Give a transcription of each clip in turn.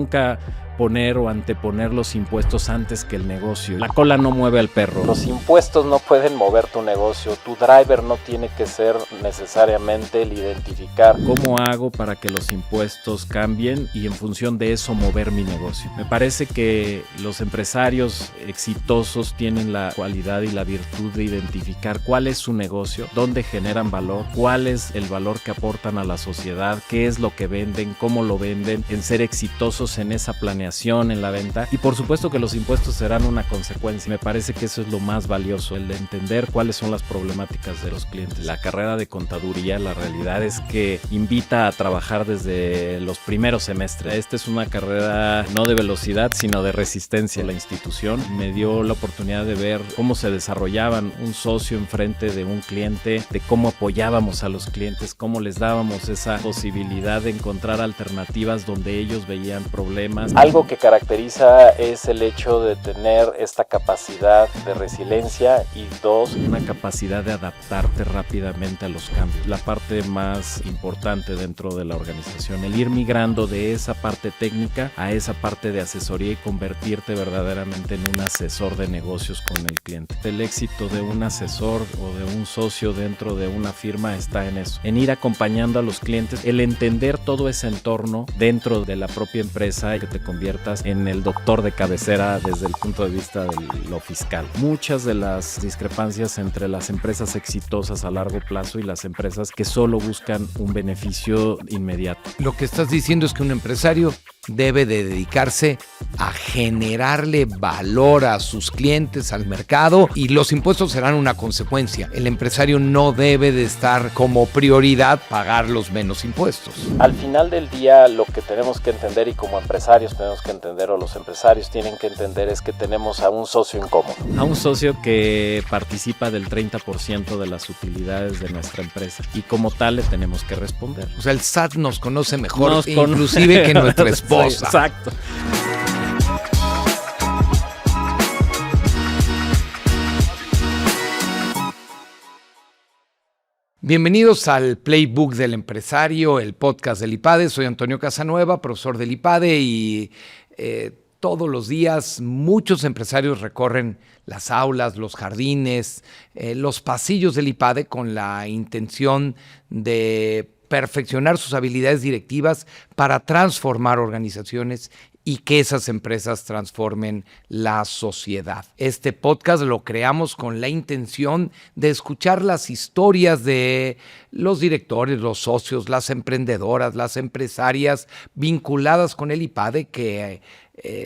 nunca poner o anteponer los impuestos antes que el negocio. La cola no mueve al perro. Los impuestos no pueden mover tu negocio. Tu driver no tiene que ser necesariamente el identificar. ¿Cómo hago para que los impuestos cambien y en función de eso mover mi negocio? Me parece que los empresarios exitosos tienen la cualidad y la virtud de identificar cuál es su negocio, dónde generan valor, cuál es el valor que aportan a la sociedad, qué es lo que venden, cómo lo venden, en ser exitosos en esa planeación, en la venta, y por supuesto que los impuestos serán una consecuencia. Me parece que eso es lo más valioso, el de entender cuáles son las problemáticas de los clientes. La carrera de contaduría, la realidad es que invita a trabajar desde los primeros semestres. Esta es una carrera no de velocidad, sino de resistencia. La institución me dio la oportunidad de ver cómo se desarrollaban un socio enfrente de un cliente, de cómo apoyábamos a los clientes, cómo les dábamos esa posibilidad de encontrar alternativas donde ellos veían problemas. Algo que caracteriza es el hecho de tener esta capacidad de resiliencia y dos, una capacidad de adaptarte rápidamente a los cambios. La parte más importante dentro de la organización, el ir migrando de esa parte técnica a esa parte de asesoría y convertirte verdaderamente en un asesor de negocios con el cliente. El éxito de un asesor o de un socio dentro de una firma está en eso, en ir acompañando a los clientes, el entender todo ese entorno dentro de la propia empresa y que te conviertas en el doctor de cabecera desde el punto de vista de lo fiscal. Muchas de las discrepancias entre las empresas exitosas a largo plazo y las empresas que solo buscan un beneficio inmediato. Lo que estás diciendo es que un empresario debe de dedicarse a generarle valor a sus clientes, al mercado, y los impuestos serán una consecuencia. El empresario no debe de estar como prioridad pagar los menos impuestos. Al final del día, lo que tenemos que entender, y como empresarios tenemos que entender, o los empresarios tienen que entender, es que tenemos a un socio incómodo. A un socio que participa del 30% de las utilidades de nuestra empresa, y como tal le tenemos que responder. O sea, el SAT nos conoce mejor, inclusive que nuestra esposa. Sí, exacto. Bienvenidos al Playbook del Empresario, el podcast del IPADE. Soy Antonio Casanueva, profesor del IPADE, y todos los días muchos empresarios recorren las aulas, los jardines, los pasillos del IPADE con la intención de perfeccionar sus habilidades directivas para transformar organizaciones y que esas empresas transformen la sociedad. Este podcast lo creamos con la intención de escuchar las historias de los directores, los socios, las emprendedoras, las empresarias vinculadas con el IPADE que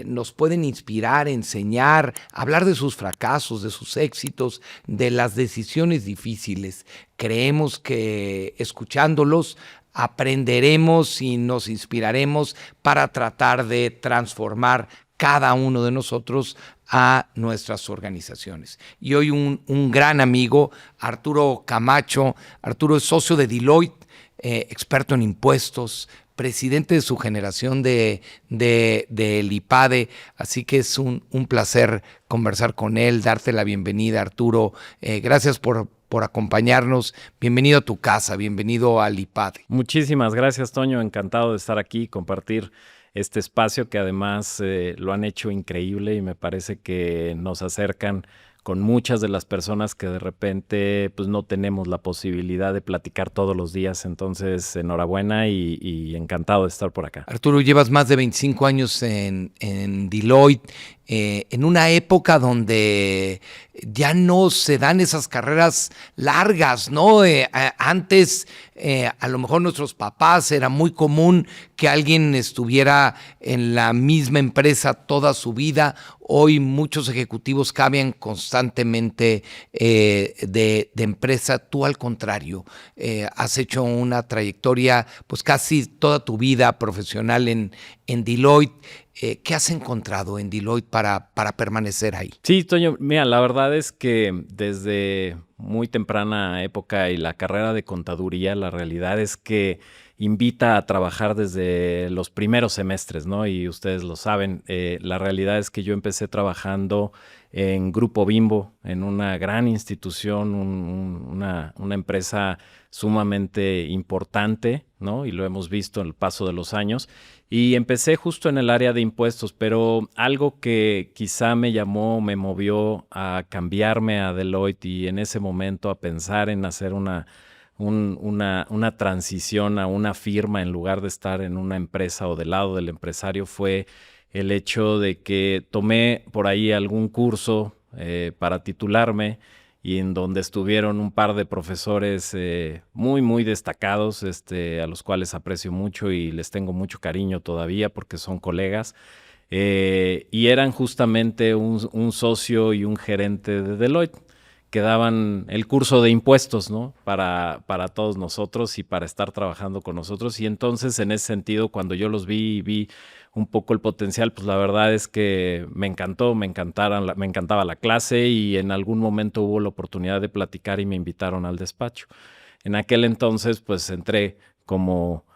nos pueden inspirar, enseñar, hablar de sus fracasos, de sus éxitos, de las decisiones difíciles. Creemos que escuchándolos aprenderemos y nos inspiraremos para tratar de transformar cada uno de nosotros a nuestras organizaciones. Y hoy un gran amigo, Arturo Camacho. Arturo es socio de Deloitte, experto en impuestos, presidente de su generación del IPADE, así que es un placer conversar con él, darte la bienvenida, Arturo. Gracias por acompañarnos. Bienvenido a tu casa, bienvenido al IPADE. Muchísimas gracias, Toño. Encantado de estar aquí y compartir este espacio que además lo han hecho increíble y me parece que nos acercan con muchas de las personas que de repente pues no tenemos la posibilidad de platicar todos los días. Entonces, enhorabuena y encantado de estar por acá. Arturo, llevas más de 25 años en Deloitte, en una época donde ya no se dan esas carreras largas, ¿no? Antes, a lo mejor nuestros papás, era muy común que alguien estuviera en la misma empresa toda su vida. Hoy muchos ejecutivos cambian constantemente de empresa. Tú, al contrario, has hecho una trayectoria, pues casi toda tu vida profesional en Deloitte. ¿Qué has encontrado en Deloitte para permanecer ahí? Sí, Toño, mira, la verdad es que desde muy temprana época y la carrera de contaduría, la realidad es que invita a trabajar desde los primeros semestres, ¿no? Y ustedes lo saben, la realidad es que yo empecé trabajando en Grupo Bimbo, en una gran institución, una empresa sumamente importante, ¿no? Y lo hemos visto en el paso de los años. Y empecé justo en el área de impuestos, pero algo que quizá me movió a cambiarme a Deloitte y en ese momento a pensar en hacer una transición a una firma en lugar de estar en una empresa o del lado del empresario fue el hecho de que tomé por ahí algún curso para titularme y en donde estuvieron un par de profesores muy destacados, a los cuales aprecio mucho y les tengo mucho cariño todavía porque son colegas. Y eran justamente un socio y un gerente de Deloitte que daban el curso de impuestos, ¿no? Para todos nosotros y para estar trabajando con nosotros. Y entonces, en ese sentido, cuando yo los vi y vi un poco el potencial, pues la verdad es que me encantó, me encantaba la clase y en algún momento hubo la oportunidad de platicar y me invitaron al despacho. En aquel entonces, pues entré como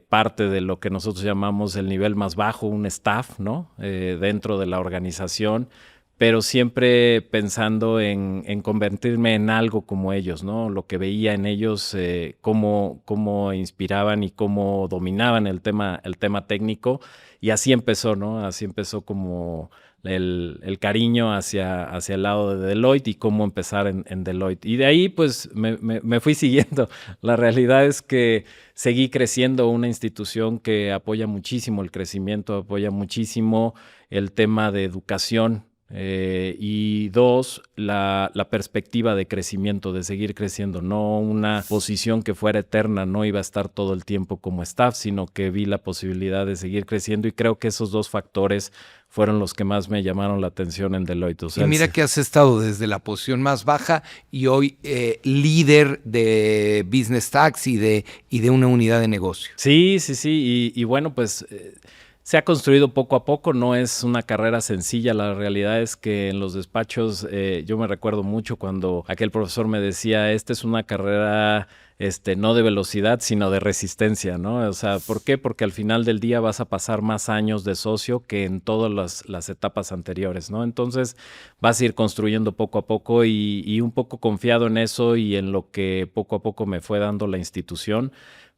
parte de lo que nosotros llamamos el nivel más bajo, un staff, ¿no? Dentro de la organización, pero siempre pensando en convertirme en algo como ellos, ¿no? Lo que veía en ellos, cómo inspiraban y cómo dominaban el tema técnico, y así empezó, ¿no? Así empezó como el cariño hacia el lado de Deloitte y cómo empezar en Deloitte. Y de ahí, pues, me fui siguiendo. La realidad es que seguí creciendo, una institución que apoya muchísimo el crecimiento, apoya muchísimo el tema de educación. Y dos, la perspectiva de crecimiento, de seguir creciendo, no una posición que fuera eterna, no iba a estar todo el tiempo como staff, sino que vi la posibilidad de seguir creciendo y creo que esos dos factores fueron los que más me llamaron la atención en Deloitte. O sea, y mira que has estado desde la posición más baja y hoy líder de Business Tax y de una unidad de negocio. Sí, y bueno, pues se ha construido poco a poco, no es una carrera sencilla. La realidad es que en los despachos, yo me recuerdo mucho cuando aquel profesor me decía, esta es una carrera no de velocidad, sino de resistencia, ¿no? O sea, ¿por qué? Porque al final del día vas a pasar más años de socio que en todas las etapas anteriores, ¿no? Entonces vas a ir construyendo poco a poco y un poco confiado en eso y en lo que poco a poco me fue dando la institución,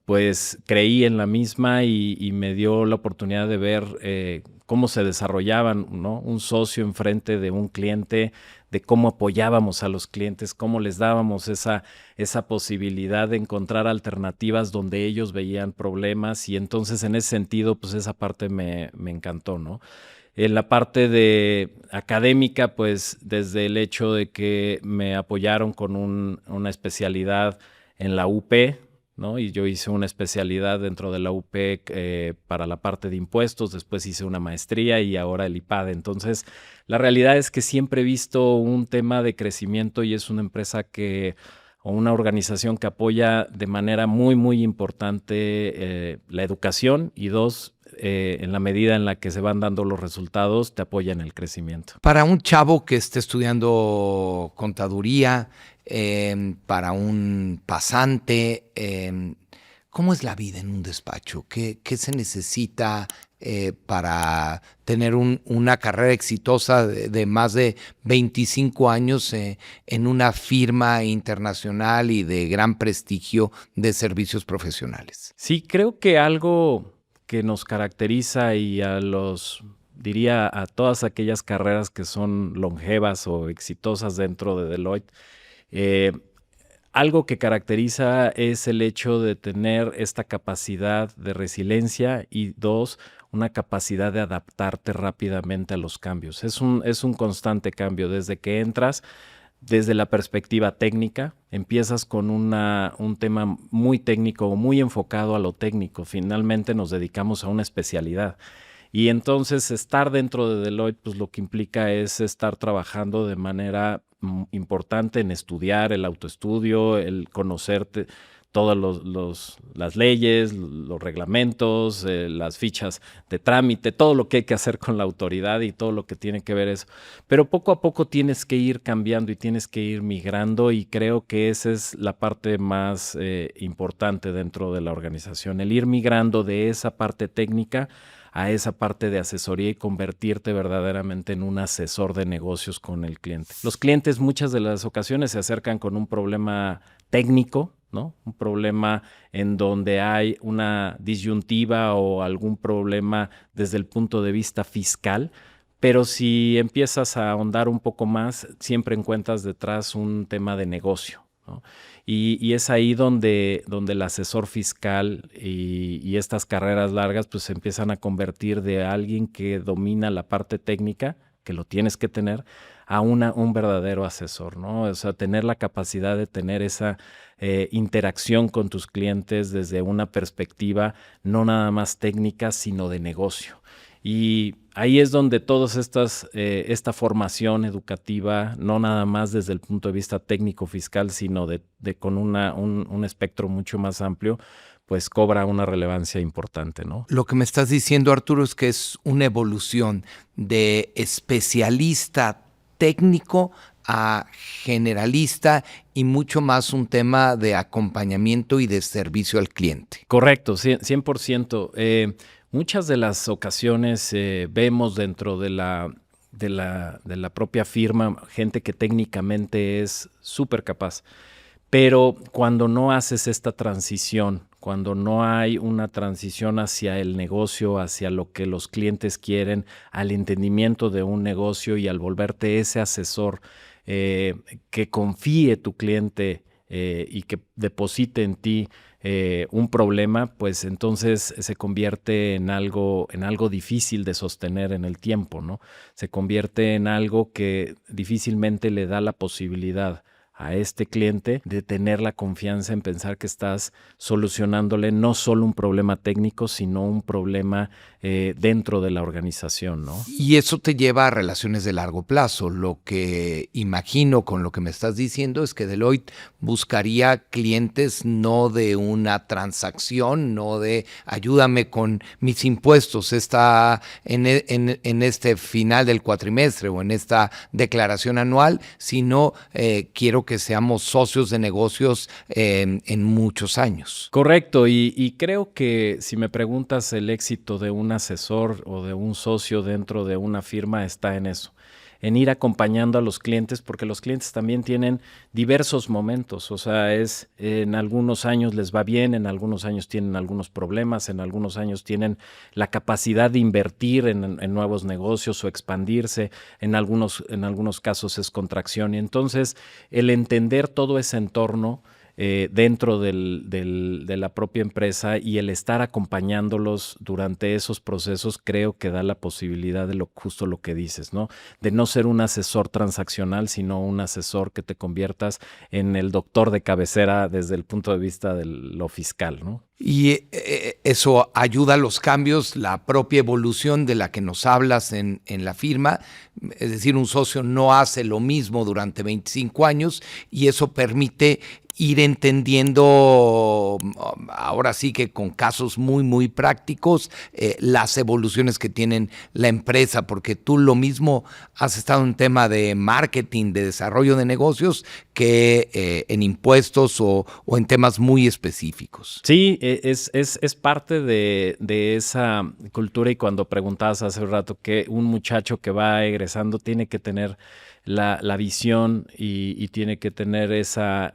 pues creí en la misma y me dio la oportunidad de ver cómo se desarrollaban, ¿no? Un socio enfrente de un cliente, de cómo apoyábamos a los clientes, cómo les dábamos esa posibilidad de encontrar alternativas donde ellos veían problemas y entonces en ese sentido, pues esa parte me encantó, ¿no? En la parte de académica, pues desde el hecho de que me apoyaron con una especialidad en la UP, ¿no? Y yo hice una especialidad dentro de la UP para la parte de impuestos, después hice una maestría y ahora el IPADE. Entonces, la realidad es que siempre he visto un tema de crecimiento y es una empresa o una organización que apoya de manera muy importante la educación y dos, en la medida en la que se van dando los resultados, te apoya en el crecimiento. Para un chavo que esté estudiando contaduría, para un pasante, ¿cómo es la vida en un despacho? ¿Qué se necesita para tener una carrera exitosa de más de 25 años en una firma internacional y de gran prestigio de servicios profesionales? Sí, creo que algo que nos caracteriza y diría a todas aquellas carreras que son longevas o exitosas dentro de Deloitte, algo que caracteriza es el hecho de tener esta capacidad de resiliencia y dos, una capacidad de adaptarte rápidamente a los cambios. Es un constante cambio desde que entras. Desde la perspectiva técnica, empiezas con un tema muy técnico, muy enfocado a lo técnico. Finalmente nos dedicamos a una especialidad. Y entonces estar dentro de Deloitte, pues lo que implica es estar trabajando de manera importante en estudiar, el autoestudio, el conocerte todas las leyes, los reglamentos, las fichas de trámite, todo lo que hay que hacer con la autoridad y todo lo que tiene que ver eso. Pero poco a poco tienes que ir cambiando y tienes que ir migrando, y creo que esa es la parte más importante dentro de la organización, el ir migrando de esa parte técnica a esa parte de asesoría y convertirte verdaderamente en un asesor de negocios con el cliente. Los clientes muchas de las ocasiones se acercan con un problema técnico, ¿no? Un problema en donde hay una disyuntiva o algún problema desde el punto de vista fiscal, pero si empiezas a ahondar un poco más, siempre encuentras detrás un tema de negocio, ¿no? Y es ahí donde el asesor fiscal y estas carreras largas pues se empiezan a convertir de alguien que domina la parte técnica, que lo tienes que tener, a un verdadero asesor, ¿no? O sea, tener la capacidad de tener esa interacción con tus clientes desde una perspectiva no nada más técnica, sino de negocio. Y ahí es donde todas esta formación educativa, no nada más desde el punto de vista técnico fiscal, sino con un espectro mucho más amplio, pues cobra una relevancia importante, ¿no? Lo que me estás diciendo, Arturo, es que es una evolución de especialista técnico a generalista y mucho más un tema de acompañamiento y de servicio al cliente. Correcto, 100%. Muchas de las ocasiones vemos dentro de la propia firma gente que técnicamente es súper capaz, pero cuando no haces esta transición, cuando no hay una transición hacia el negocio, hacia lo que los clientes quieren, al entendimiento de un negocio y al volverte ese asesor que confíe tu cliente y que deposite en ti un problema, pues entonces se convierte en algo difícil de sostener en el tiempo, ¿no? Se convierte en algo que difícilmente le da la posibilidad a este cliente de tener la confianza en pensar que estás solucionándole no solo un problema técnico, sino un problema dentro de la organización, ¿no? Y eso te lleva a relaciones de largo plazo. Lo que imagino con lo que me estás diciendo es que Deloitte buscaría clientes no de una transacción, no de ayúdame con mis impuestos en este final del cuatrimestre o en esta declaración anual, sino quiero que seamos socios de negocios en muchos años. Correcto, y creo que si me preguntas el éxito de un asesor o de un socio dentro de una firma está en eso, en ir acompañando a los clientes, porque los clientes también tienen diversos momentos, o sea, en algunos años les va bien, en algunos años tienen algunos problemas, en algunos años tienen la capacidad de invertir en nuevos negocios o expandirse, en algunos casos es contracción, y entonces el entender todo ese entorno dentro de la propia empresa y el estar acompañándolos durante esos procesos creo que da la posibilidad de justo lo que dices, ¿no? De no ser un asesor transaccional, sino un asesor que te conviertas en el doctor de cabecera desde el punto de vista de lo fiscal, ¿no? Y eso ayuda a los cambios, la propia evolución de la que nos hablas en la firma. Es decir, un socio no hace lo mismo durante 25 años y eso permite ir entendiendo, ahora sí que con casos muy, muy prácticos, las evoluciones que tienen la empresa, porque tú lo mismo has estado en tema de marketing, de desarrollo de negocios, que en impuestos o en temas muy específicos. Sí, es parte de esa cultura, y cuando preguntabas hace un rato que un muchacho que va egresando tiene que tener la visión y tiene que tener esa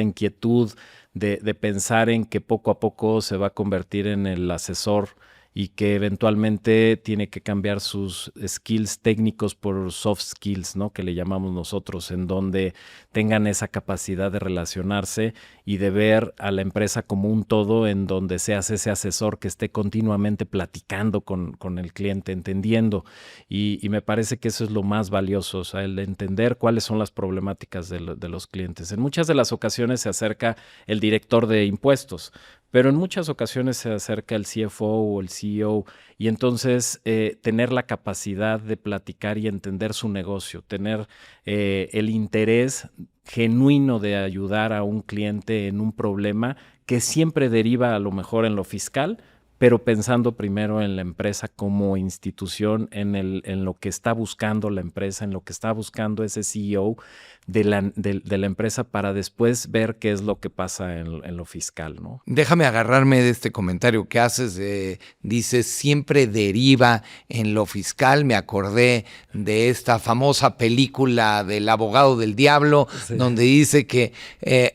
inquietud de pensar en que poco a poco se va a convertir en el asesor y que eventualmente tiene que cambiar sus skills técnicos por soft skills, ¿no? Que le llamamos nosotros, en donde tengan esa capacidad de relacionarse y de ver a la empresa como un todo, en donde seas ese asesor que esté continuamente platicando con el cliente, entendiendo. Y me parece que eso es lo más valioso, o sea, el de entender cuáles son las problemáticas de los clientes. En muchas de las ocasiones se acerca el director de impuestos, pero en muchas ocasiones se acerca el CFO o el CEO y entonces tener la capacidad de platicar y entender su negocio, tener el interés genuino de ayudar a un cliente en un problema que siempre deriva a lo mejor en lo fiscal, pero pensando primero en la empresa como institución, en lo que está buscando la empresa, en lo que está buscando ese CEO de la empresa para después ver qué es lo que pasa en lo fiscal, ¿no? Déjame agarrarme de este comentario que haces. Dices, siempre deriva en lo fiscal. Me acordé de esta famosa película del abogado del diablo, sí, donde dice que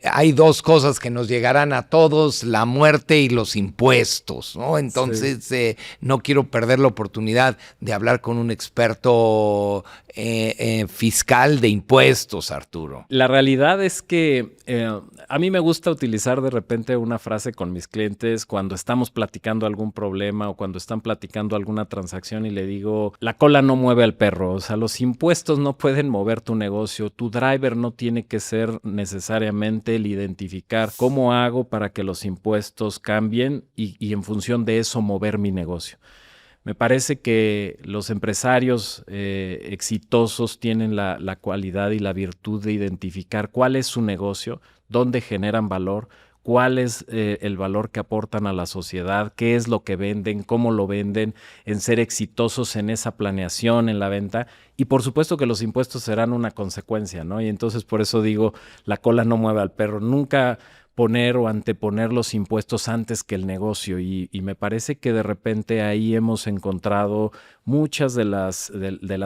hay dos cosas que nos llegarán a todos, la muerte y los impuestos, ¿no? Entonces, sí, no quiero perder la oportunidad de hablar con un experto fiscal de impuestos, Arturo. La realidad es que a mí me gusta utilizar de repente una frase con mis clientes cuando estamos platicando algún problema o cuando están platicando alguna transacción y le digo, la cola no mueve al perro, o sea, los impuestos no pueden mover tu negocio, tu driver no tiene que ser necesariamente el identificar cómo hago para que los impuestos cambien y en función de eso mover mi negocio. Me parece que los empresarios exitosos tienen la cualidad y la virtud de identificar cuál es su negocio, dónde generan valor, cuál es el valor que aportan a la sociedad, qué es lo que venden, cómo lo venden, en ser exitosos en esa planeación, en la venta. Y por supuesto que los impuestos serán una consecuencia, ¿no? Y entonces por eso digo, la cola no mueve al perro. Nunca poner o anteponer los impuestos antes que el negocio y me parece que de repente ahí hemos encontrado muchas de las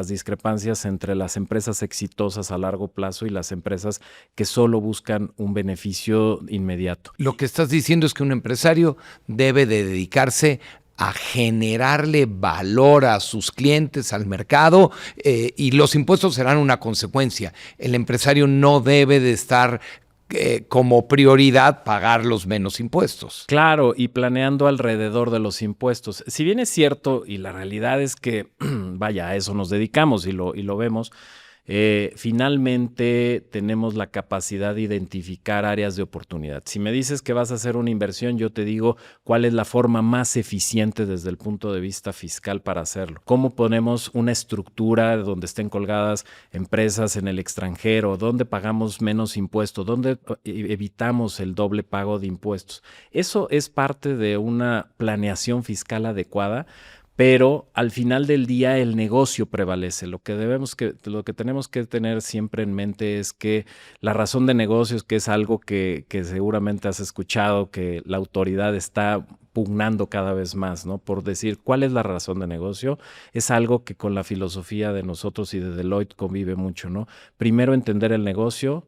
discrepancias entre las empresas exitosas a largo plazo y las empresas que solo buscan un beneficio inmediato. Lo que estás diciendo es que un empresario debe de dedicarse a generarle valor a sus clientes, al mercado, y los impuestos serán una consecuencia. El empresario no debe de estar como prioridad pagar los menos impuestos. Claro, y planeando alrededor de los impuestos. Si bien es cierto, y la realidad es que, vaya, a eso nos dedicamos y lo vemos, finalmente tenemos la capacidad de identificar áreas de oportunidad. Si me dices que vas a hacer una inversión, yo te digo cuál es la forma más eficiente desde el punto de vista fiscal para hacerlo. ¿Cómo ponemos una estructura donde estén colgadas empresas en el extranjero? ¿Dónde pagamos menos impuestos? ¿Dónde evitamos el doble pago de impuestos? Eso es parte de una planeación fiscal adecuada. Pero al final del día el negocio prevalece. Lo que tenemos que tener siempre en mente es que la razón de negocios, que es algo que seguramente has escuchado, que la autoridad está pugnando cada vez más, ¿no? Por decir cuál es la razón de negocio, es algo que con la filosofía de nosotros y de Deloitte convive mucho, ¿no? Primero entender el negocio,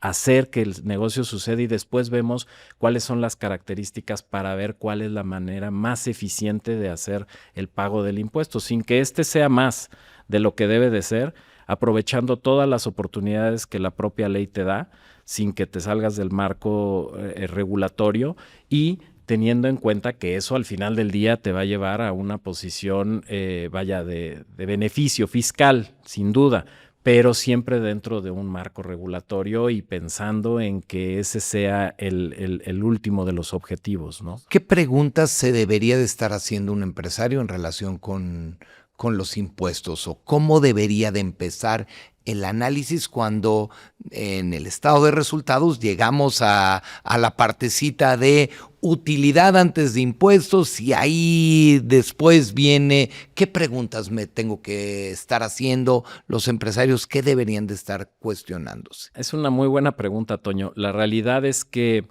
hacer que el negocio suceda y después vemos cuáles son las características para ver cuál es la manera más eficiente de hacer el pago del impuesto, sin que este sea más de lo que debe de ser, aprovechando todas las oportunidades que la propia ley te da, sin que te salgas del marco regulatorio y teniendo en cuenta que eso al final del día te va a llevar a una posición, de beneficio fiscal, sin duda, pero siempre dentro de un marco regulatorio y pensando en que ese sea el último de los objetivos, ¿no? ¿Qué preguntas se debería de estar haciendo un empresario en relación con los impuestos? ¿O cómo debería de empezar el análisis cuando en el estado de resultados llegamos a la partecita de utilidad antes de impuestos y ahí después viene qué preguntas me tengo que estar haciendo los empresarios, qué deberían de estar cuestionándose? Es una muy buena pregunta, Toño. La realidad es que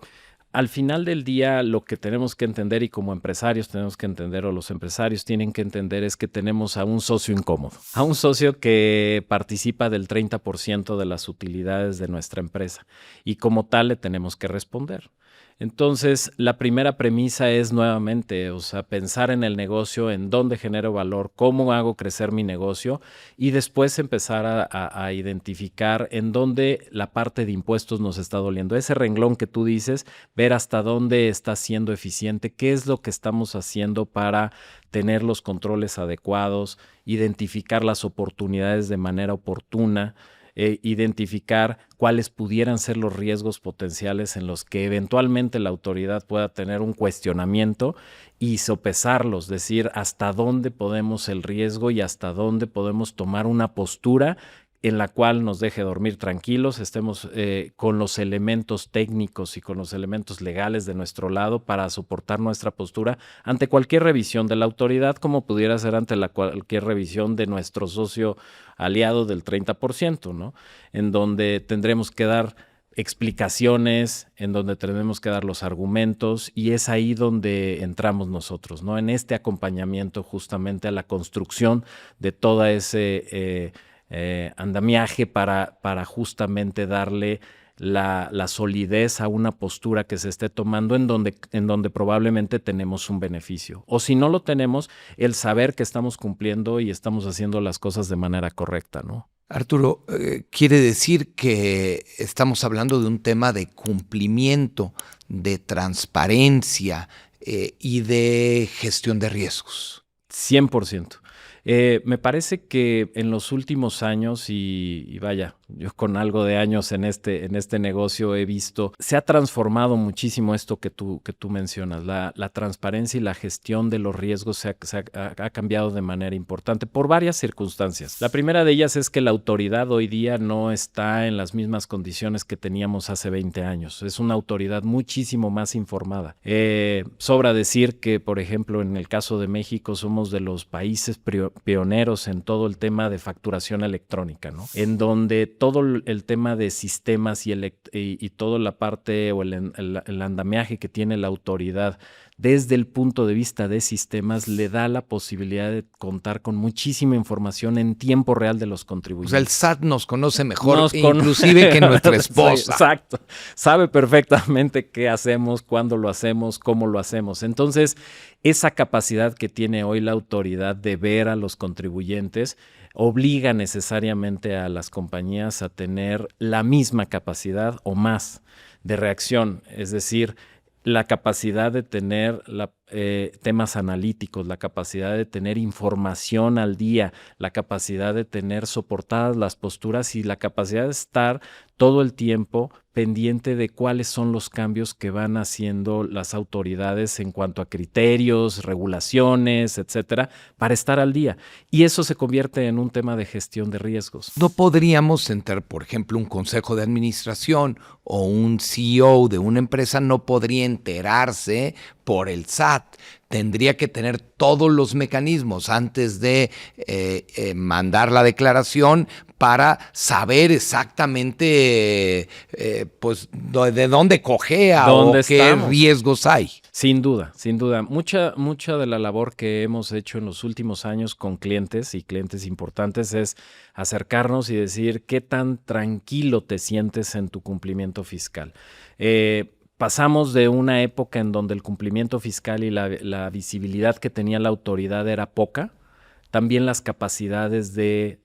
al final del día lo que tenemos que entender y como empresarios tenemos que entender o los empresarios tienen que entender es que tenemos a un socio incómodo, a un socio que participa del 30% de las utilidades de nuestra empresa y como tal le tenemos que responder. Entonces, la primera premisa es nuevamente, pensar en el negocio, en dónde genero valor, cómo hago crecer mi negocio y después empezar a identificar en dónde la parte de impuestos nos está doliendo. Ese renglón que tú dices, ver hasta dónde está siendo eficiente, qué es lo que estamos haciendo para tener los controles adecuados, identificar las oportunidades de manera oportuna. identificar cuáles pudieran ser los riesgos potenciales en los que eventualmente la autoridad pueda tener un cuestionamiento y sopesarlos, decir hasta dónde podemos el riesgo y hasta dónde podemos tomar una postura en la cual nos deje dormir tranquilos, estemos con los elementos técnicos y con los elementos legales de nuestro lado para soportar nuestra postura ante cualquier revisión de la autoridad, como pudiera ser ante cualquier revisión de nuestro socio aliado del 30%, ¿no? En donde tendremos que dar explicaciones, en donde tenemos que dar los argumentos, y es ahí donde entramos nosotros, ¿no? En este acompañamiento justamente a la construcción de toda ese andamiaje para justamente darle la solidez a una postura que se esté tomando en donde probablemente tenemos un beneficio. O si no lo tenemos, el saber que estamos cumpliendo y estamos haciendo las cosas de manera correcta, ¿no? Arturo, quiere decir que estamos hablando de un tema de cumplimiento, de transparencia y de gestión de riesgos. 100%. Me parece que en los últimos años, y vaya, yo con algo de años en este negocio he visto, se ha transformado muchísimo esto que tú mencionas. La transparencia y la gestión de los riesgos ha cambiado de manera importante por varias circunstancias. La primera de ellas es que la autoridad hoy día no está en las mismas condiciones que teníamos hace 20 años. Es una autoridad muchísimo más informada. Sobra decir que, por ejemplo, en el caso de México somos de los países pioneros en todo el tema de facturación electrónica, ¿no? En donde todo el tema de sistemas y toda la parte o el andamiaje que tiene la autoridad desde el punto de vista de sistemas le da la posibilidad de contar con muchísima información en tiempo real de los contribuyentes. O sea, el SAT nos conoce mejor inclusive que nuestra esposa. Sí, exacto. Sabe perfectamente qué hacemos, cuándo lo hacemos, cómo lo hacemos. Entonces, esa capacidad que tiene hoy la autoridad de ver a los contribuyentes obliga necesariamente a las compañías a tener la misma capacidad o más de reacción, es decir, la capacidad de tener temas analíticos, la capacidad de tener información al día, la capacidad de tener soportadas las posturas y la capacidad de estar todo el tiempo pendiente de cuáles son los cambios que van haciendo las autoridades en cuanto a criterios, regulaciones, etcétera, para estar al día. Y eso se convierte en un tema de gestión de riesgos. No podríamos entrar, por ejemplo, un consejo de administración o un CEO de una empresa no podría enterarse por el SAT. Tendría que tener todos los mecanismos antes de mandar la declaración para saber exactamente pues de dónde cojea o qué riesgos hay. Sin duda, sin duda. Mucha de la labor que hemos hecho en los últimos años con clientes y clientes importantes es acercarnos y decir qué tan tranquilo te sientes en tu cumplimiento fiscal. Pasamos de una época en donde el cumplimiento fiscal y la visibilidad que tenía la autoridad era poca. También las capacidades de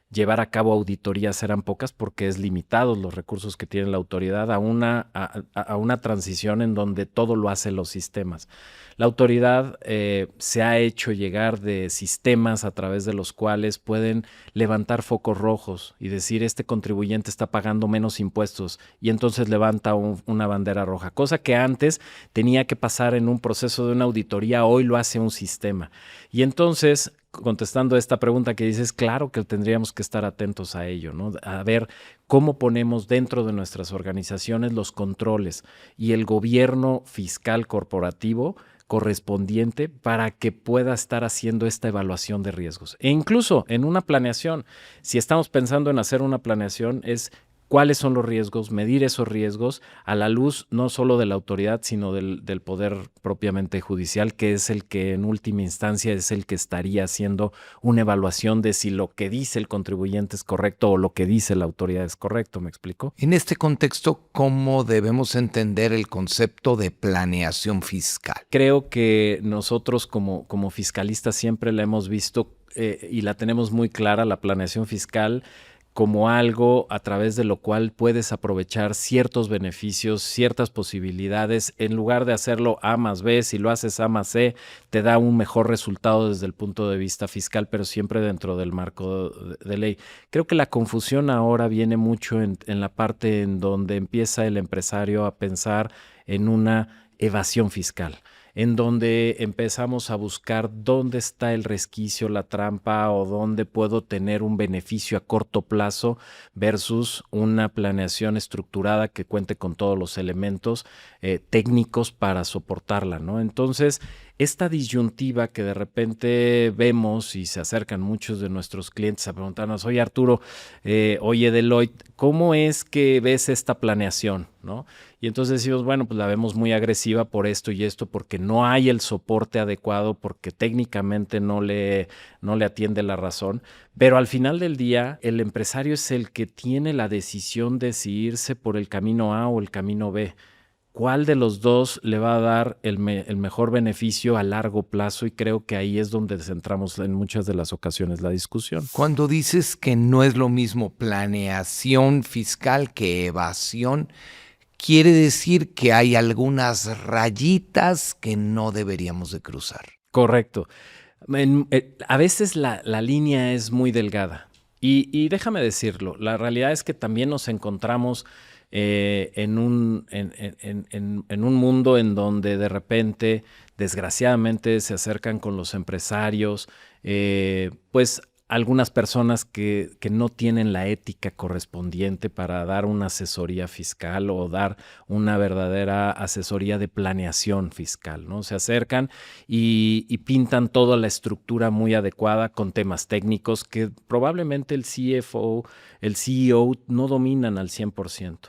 llevar a cabo auditorías eran pocas porque es limitados los recursos que tiene la autoridad a una transición en donde todo lo hacen los sistemas. La autoridad se ha hecho llegar de sistemas a través de los cuales pueden levantar focos rojos y decir este contribuyente está pagando menos impuestos y entonces levanta una bandera roja, cosa que antes tenía que pasar en un proceso de una auditoría, hoy lo hace un sistema. Y entonces, contestando esta pregunta que dices, claro que tendríamos que estar atentos a ello, ¿no? A ver cómo ponemos dentro de nuestras organizaciones los controles y el gobierno fiscal corporativo correspondiente para que pueda estar haciendo esta evaluación de riesgos. E incluso en una planeación, si estamos pensando en hacer una planeación, es cuáles son los riesgos, medir esos riesgos a la luz no solo de la autoridad, sino del poder propiamente judicial, que es el que en última instancia es el que estaría haciendo una evaluación de si lo que dice el contribuyente es correcto o lo que dice la autoridad es correcto. ¿Me explico? En este contexto, ¿cómo debemos entender el concepto de planeación fiscal? Creo que nosotros como fiscalistas siempre la hemos visto y la tenemos muy clara, la planeación fiscal, como algo a través de lo cual puedes aprovechar ciertos beneficios, ciertas posibilidades, en lugar de hacerlo A más B, si lo haces A más C, te da un mejor resultado desde el punto de vista fiscal, pero siempre dentro del marco de ley. Creo que la confusión ahora viene mucho en la parte en donde empieza el empresario a pensar en una evasión fiscal, en donde empezamos a buscar dónde está el resquicio, la trampa o dónde puedo tener un beneficio a corto plazo versus una planeación estructurada que cuente con todos los elementos técnicos para soportarla, ¿no? Entonces, esta disyuntiva que de repente vemos y se acercan muchos de nuestros clientes a preguntarnos, oye Arturo, oye Deloitte, ¿cómo es que ves esta planeación, ¿no? Y entonces decimos, bueno, pues la vemos muy agresiva por esto y esto, porque no hay el soporte adecuado, porque técnicamente no le atiende la razón. Pero al final del día, el empresario es el que tiene la decisión de si irse por el camino A o el camino B. ¿Cuál de los dos le va a dar el mejor beneficio a largo plazo? Y creo que ahí es donde centramos en muchas de las ocasiones la discusión. Cuando dices que no es lo mismo planeación fiscal que evasión, quiere decir que hay algunas rayitas que no deberíamos de cruzar. Correcto. A veces la línea es muy delgada. Y déjame decirlo, la realidad es que también nos encontramos en un mundo en donde de repente, desgraciadamente, se acercan con los empresarios, pues algunas personas que no tienen la ética correspondiente para dar una asesoría fiscal o dar una verdadera asesoría de planeación fiscal, ¿no? Se acercan y pintan toda la estructura muy adecuada con temas técnicos que probablemente el CFO, el CEO no dominan al 100%.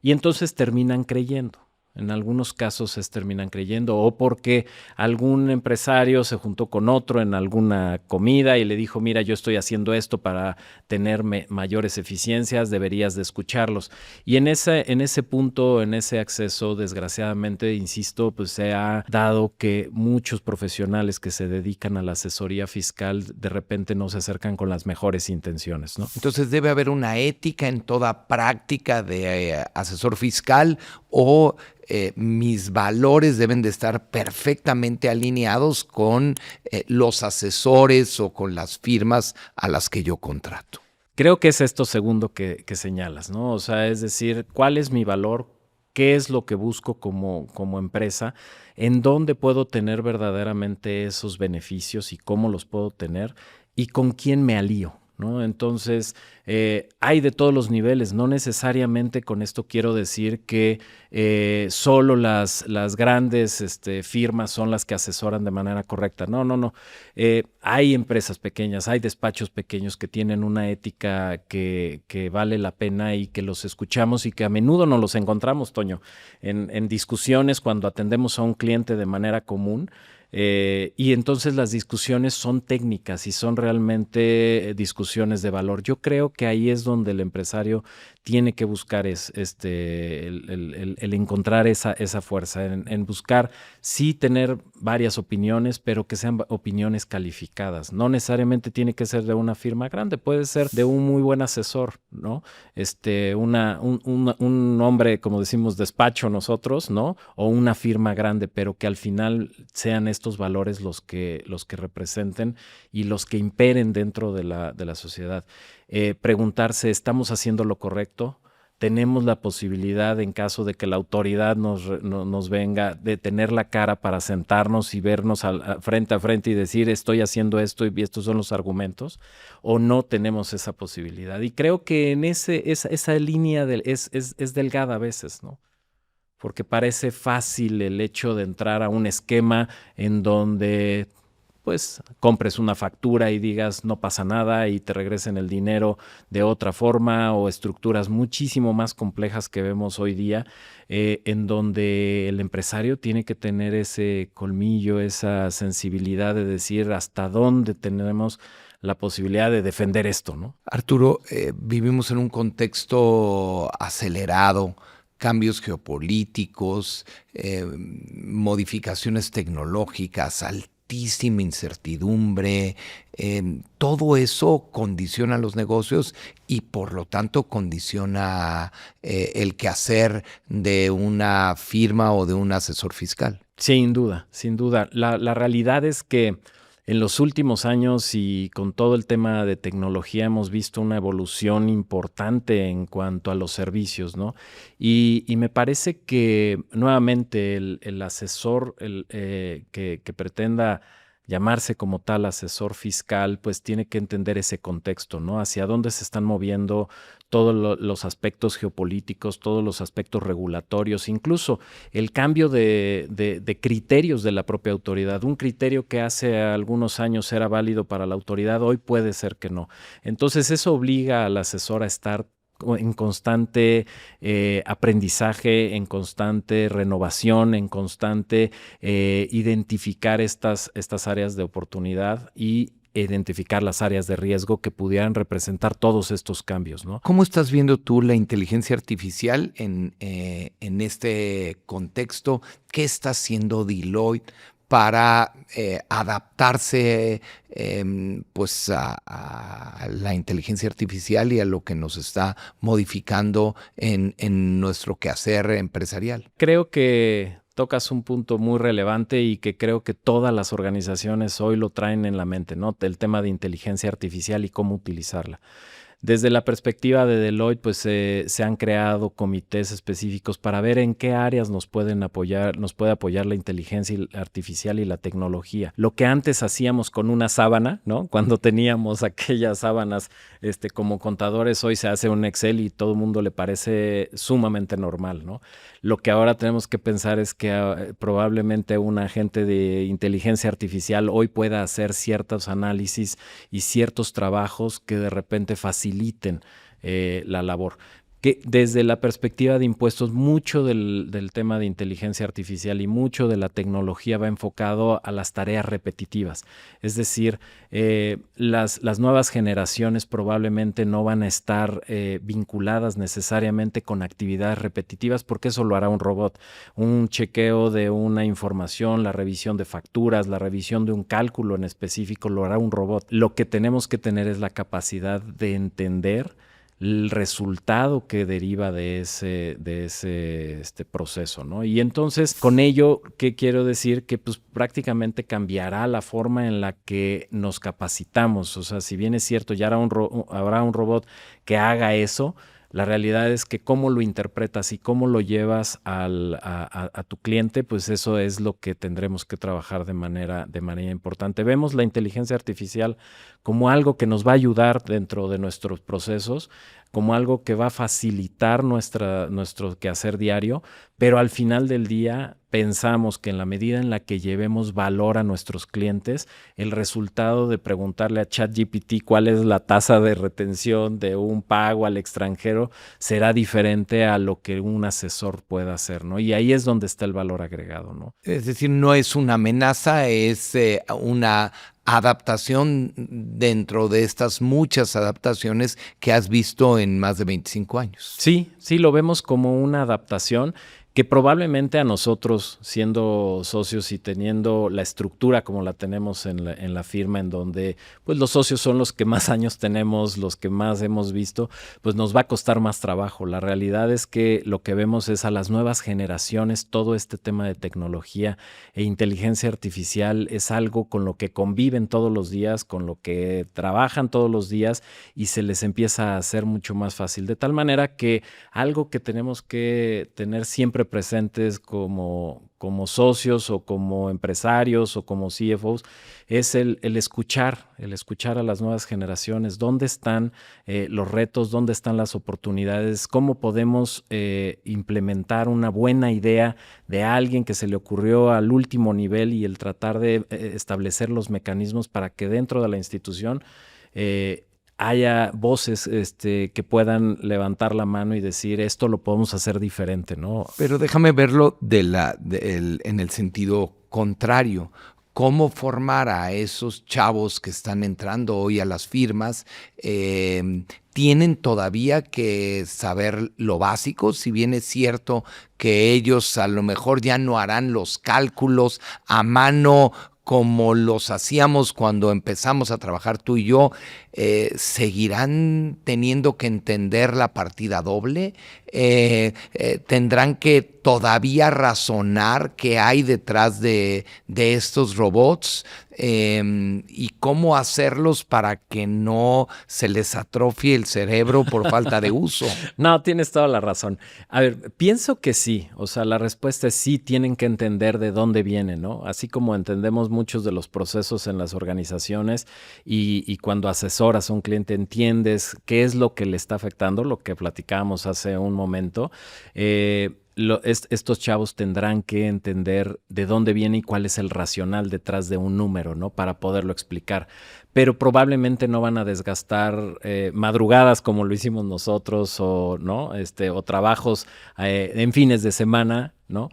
Y entonces terminan creyendo. En algunos casos terminan creyendo, o porque algún empresario se juntó con otro en alguna comida y le dijo, mira, yo estoy haciendo esto para tener mayores eficiencias, deberías de escucharlos. Y en ese punto, en ese acceso, desgraciadamente, insisto, pues se ha dado que muchos profesionales que se dedican a la asesoría fiscal de repente no se acercan con las mejores intenciones, ¿no? Entonces debe haber una ética en toda práctica de asesor fiscal o mis valores deben de estar perfectamente alineados con los asesores o con las firmas a las que yo contrato. Creo que es esto segundo que señalas, ¿no? O sea, es decir, ¿cuál es mi valor? ¿Qué es lo que busco como empresa? ¿En dónde puedo tener verdaderamente esos beneficios y cómo los puedo tener? ¿Y con quién me alío? ¿No? Entonces, hay de todos los niveles. No necesariamente con esto quiero decir que solo las grandes firmas son las que asesoran de manera correcta. No. Hay empresas pequeñas, hay despachos pequeños que tienen una ética que vale la pena y que los escuchamos y que a menudo nos los encontramos, Toño, en discusiones cuando atendemos a un cliente de manera común. Y entonces las discusiones son técnicas y son realmente discusiones de valor. Yo creo que ahí es donde el empresario tiene que buscar el encontrar esa fuerza, en buscar sí tener varias opiniones, pero que sean opiniones calificadas. No necesariamente tiene que ser de una firma grande, puede ser de un muy buen asesor, ¿no? Un hombre, como decimos, despacho nosotros, ¿no? O una firma grande, pero que al final sean estos valores los que representen y los que imperen dentro de la sociedad. Preguntarse, ¿estamos haciendo lo correcto? Tenemos la posibilidad, en caso de que la autoridad nos venga, de tener la cara para sentarnos y vernos frente a frente y decir, estoy haciendo esto y estos son los argumentos, o no tenemos esa posibilidad. Y creo que en esa línea es delgada a veces, ¿no? Porque parece fácil el hecho de entrar a un esquema en donde pues compres una factura y digas no pasa nada y te regresen el dinero de otra forma, o estructuras muchísimo más complejas que vemos hoy día, en donde el empresario tiene que tener ese colmillo, esa sensibilidad de decir hasta dónde tenemos la posibilidad de defender esto, ¿no? Arturo, vivimos en un contexto acelerado, cambios geopolíticos, modificaciones tecnológicas, altísima incertidumbre. Todo eso condiciona los negocios y por lo tanto condiciona el quehacer de una firma o de un asesor fiscal. Sin duda, sin duda. La realidad es que en los últimos años y con todo el tema de tecnología hemos visto una evolución importante en cuanto a los servicios, ¿no? Y me parece que nuevamente el asesor que pretenda llamarse como tal asesor fiscal, pues tiene que entender ese contexto, ¿no? Hacia dónde se están moviendo todos los aspectos geopolíticos, todos los aspectos regulatorios, incluso el cambio de criterios de la propia autoridad. Un criterio que hace algunos años era válido para la autoridad, hoy puede ser que no. Entonces eso obliga al asesor a estar en constante aprendizaje, en constante renovación, en constante identificar estas áreas de oportunidad y identificar las áreas de riesgo que pudieran representar todos estos cambios, ¿no? ¿Cómo estás viendo tú la inteligencia artificial en este contexto? ¿Qué está haciendo Deloitte para adaptarse pues a la inteligencia artificial y a lo que nos está modificando en nuestro quehacer empresarial? Creo que tocas un punto muy relevante y que creo que todas las organizaciones hoy lo traen en la mente, ¿no? El tema de inteligencia artificial y cómo utilizarla. Desde la perspectiva de Deloitte, pues se han creado comités específicos para ver en qué áreas nos puede apoyar la inteligencia artificial y la tecnología. Lo que antes hacíamos con una sábana, ¿no? Cuando teníamos aquellas sábanas como contadores, hoy se hace un Excel y todo el mundo le parece sumamente normal, ¿no? Lo que ahora tenemos que pensar es que probablemente un agente de inteligencia artificial hoy pueda hacer ciertos análisis y ciertos trabajos que de repente faciliten la labor. Que desde la perspectiva de impuestos, mucho del tema de inteligencia artificial y mucho de la tecnología va enfocado a las tareas repetitivas. Es decir, las nuevas generaciones probablemente no van a estar vinculadas necesariamente con actividades repetitivas porque eso lo hará un robot. Un chequeo de una información, la revisión de facturas, la revisión de un cálculo en específico lo hará un robot. Lo que tenemos que tener es la capacidad de entender el resultado que deriva de ese proceso, ¿no? Y entonces, con ello, ¿qué quiero decir? Que pues prácticamente cambiará la forma en la que nos capacitamos. O sea, si bien es cierto, ya habrá un robot que haga eso, la realidad es que cómo lo interpretas y cómo lo llevas a tu cliente, pues eso es lo que tendremos que trabajar de manera importante. Vemos la inteligencia artificial como algo que nos va a ayudar dentro de nuestros procesos, como algo que va a facilitar nuestro quehacer diario, pero al final del día pensamos que en la medida en la que llevemos valor a nuestros clientes, el resultado de preguntarle a ChatGPT cuál es la tasa de retención de un pago al extranjero será diferente a lo que un asesor pueda hacer, ¿no? Y ahí es donde está el valor agregado, ¿no? Es decir, no es una amenaza, es una adaptación dentro de estas muchas adaptaciones que has visto en más de 25 años. Sí, lo vemos como una adaptación que probablemente a nosotros, siendo socios y teniendo la estructura como la tenemos en la firma, en donde pues los socios son los que más años tenemos, los que más hemos visto, pues nos va a costar más trabajo. La realidad es que lo que vemos es a las nuevas generaciones, todo este tema de tecnología e inteligencia artificial es algo con lo que conviven todos los días, con lo que trabajan todos los días y se les empieza a hacer mucho más fácil. De tal manera que algo que tenemos que tener siempre presentes como socios o como empresarios o como CFOs es el escuchar a las nuevas generaciones, dónde están los retos, dónde están las oportunidades, cómo podemos implementar una buena idea de alguien que se le ocurrió al último nivel y el tratar de establecer los mecanismos para que dentro de la institución haya voces que puedan levantar la mano y decir esto lo podemos hacer diferente, ¿no? Pero déjame verlo en el sentido contrario. ¿Cómo formar a esos chavos que están entrando hoy a las firmas? ¿Tienen todavía que saber lo básico? Si bien es cierto que ellos a lo mejor ya no harán los cálculos a mano como los hacíamos cuando empezamos a trabajar tú y yo, ¿seguirán teniendo que entender la partida doble? ¿Tendrán que todavía razonar qué hay detrás de estos robots? ¿Y cómo hacerlos para que no se les atrofie el cerebro por falta de uso? No, tienes toda la razón. A ver, pienso que sí. O sea, la respuesta es sí, tienen que entender de dónde viene, ¿no? Así como entendemos muchos de los procesos en las organizaciones y cuando asesoras a un cliente entiendes qué es lo que le está afectando, lo que platicábamos hace un momento. Estos chavos tendrán que entender de dónde viene y cuál es el racional detrás de un número, ¿no? Para poderlo explicar. Pero probablemente no van a desgastar madrugadas como lo hicimos nosotros o, ¿no? O trabajos en fines de semana, ¿no?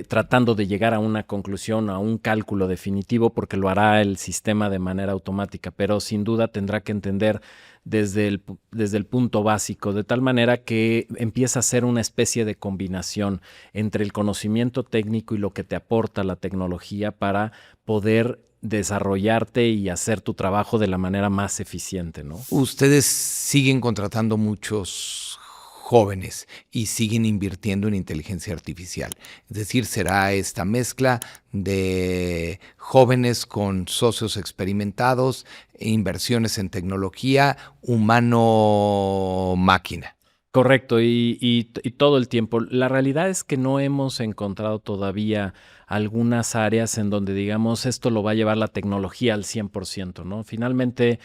Tratando de llegar a una conclusión, a un cálculo definitivo, porque lo hará el sistema de manera automática, pero sin duda tendrá que entender desde el punto básico, de tal manera que empieza a ser una especie de combinación entre el conocimiento técnico y lo que te aporta la tecnología para poder desarrollarte y hacer tu trabajo de la manera más eficiente, ¿no? Ustedes siguen contratando muchos jóvenes y siguen invirtiendo en inteligencia artificial. Es decir, será esta mezcla de jóvenes con socios experimentados, inversiones en tecnología, humano-máquina. Correcto, y todo el tiempo. La realidad es que no hemos encontrado todavía algunas áreas en donde digamos esto lo va a llevar la tecnología al 100%, ¿no? Finalmente,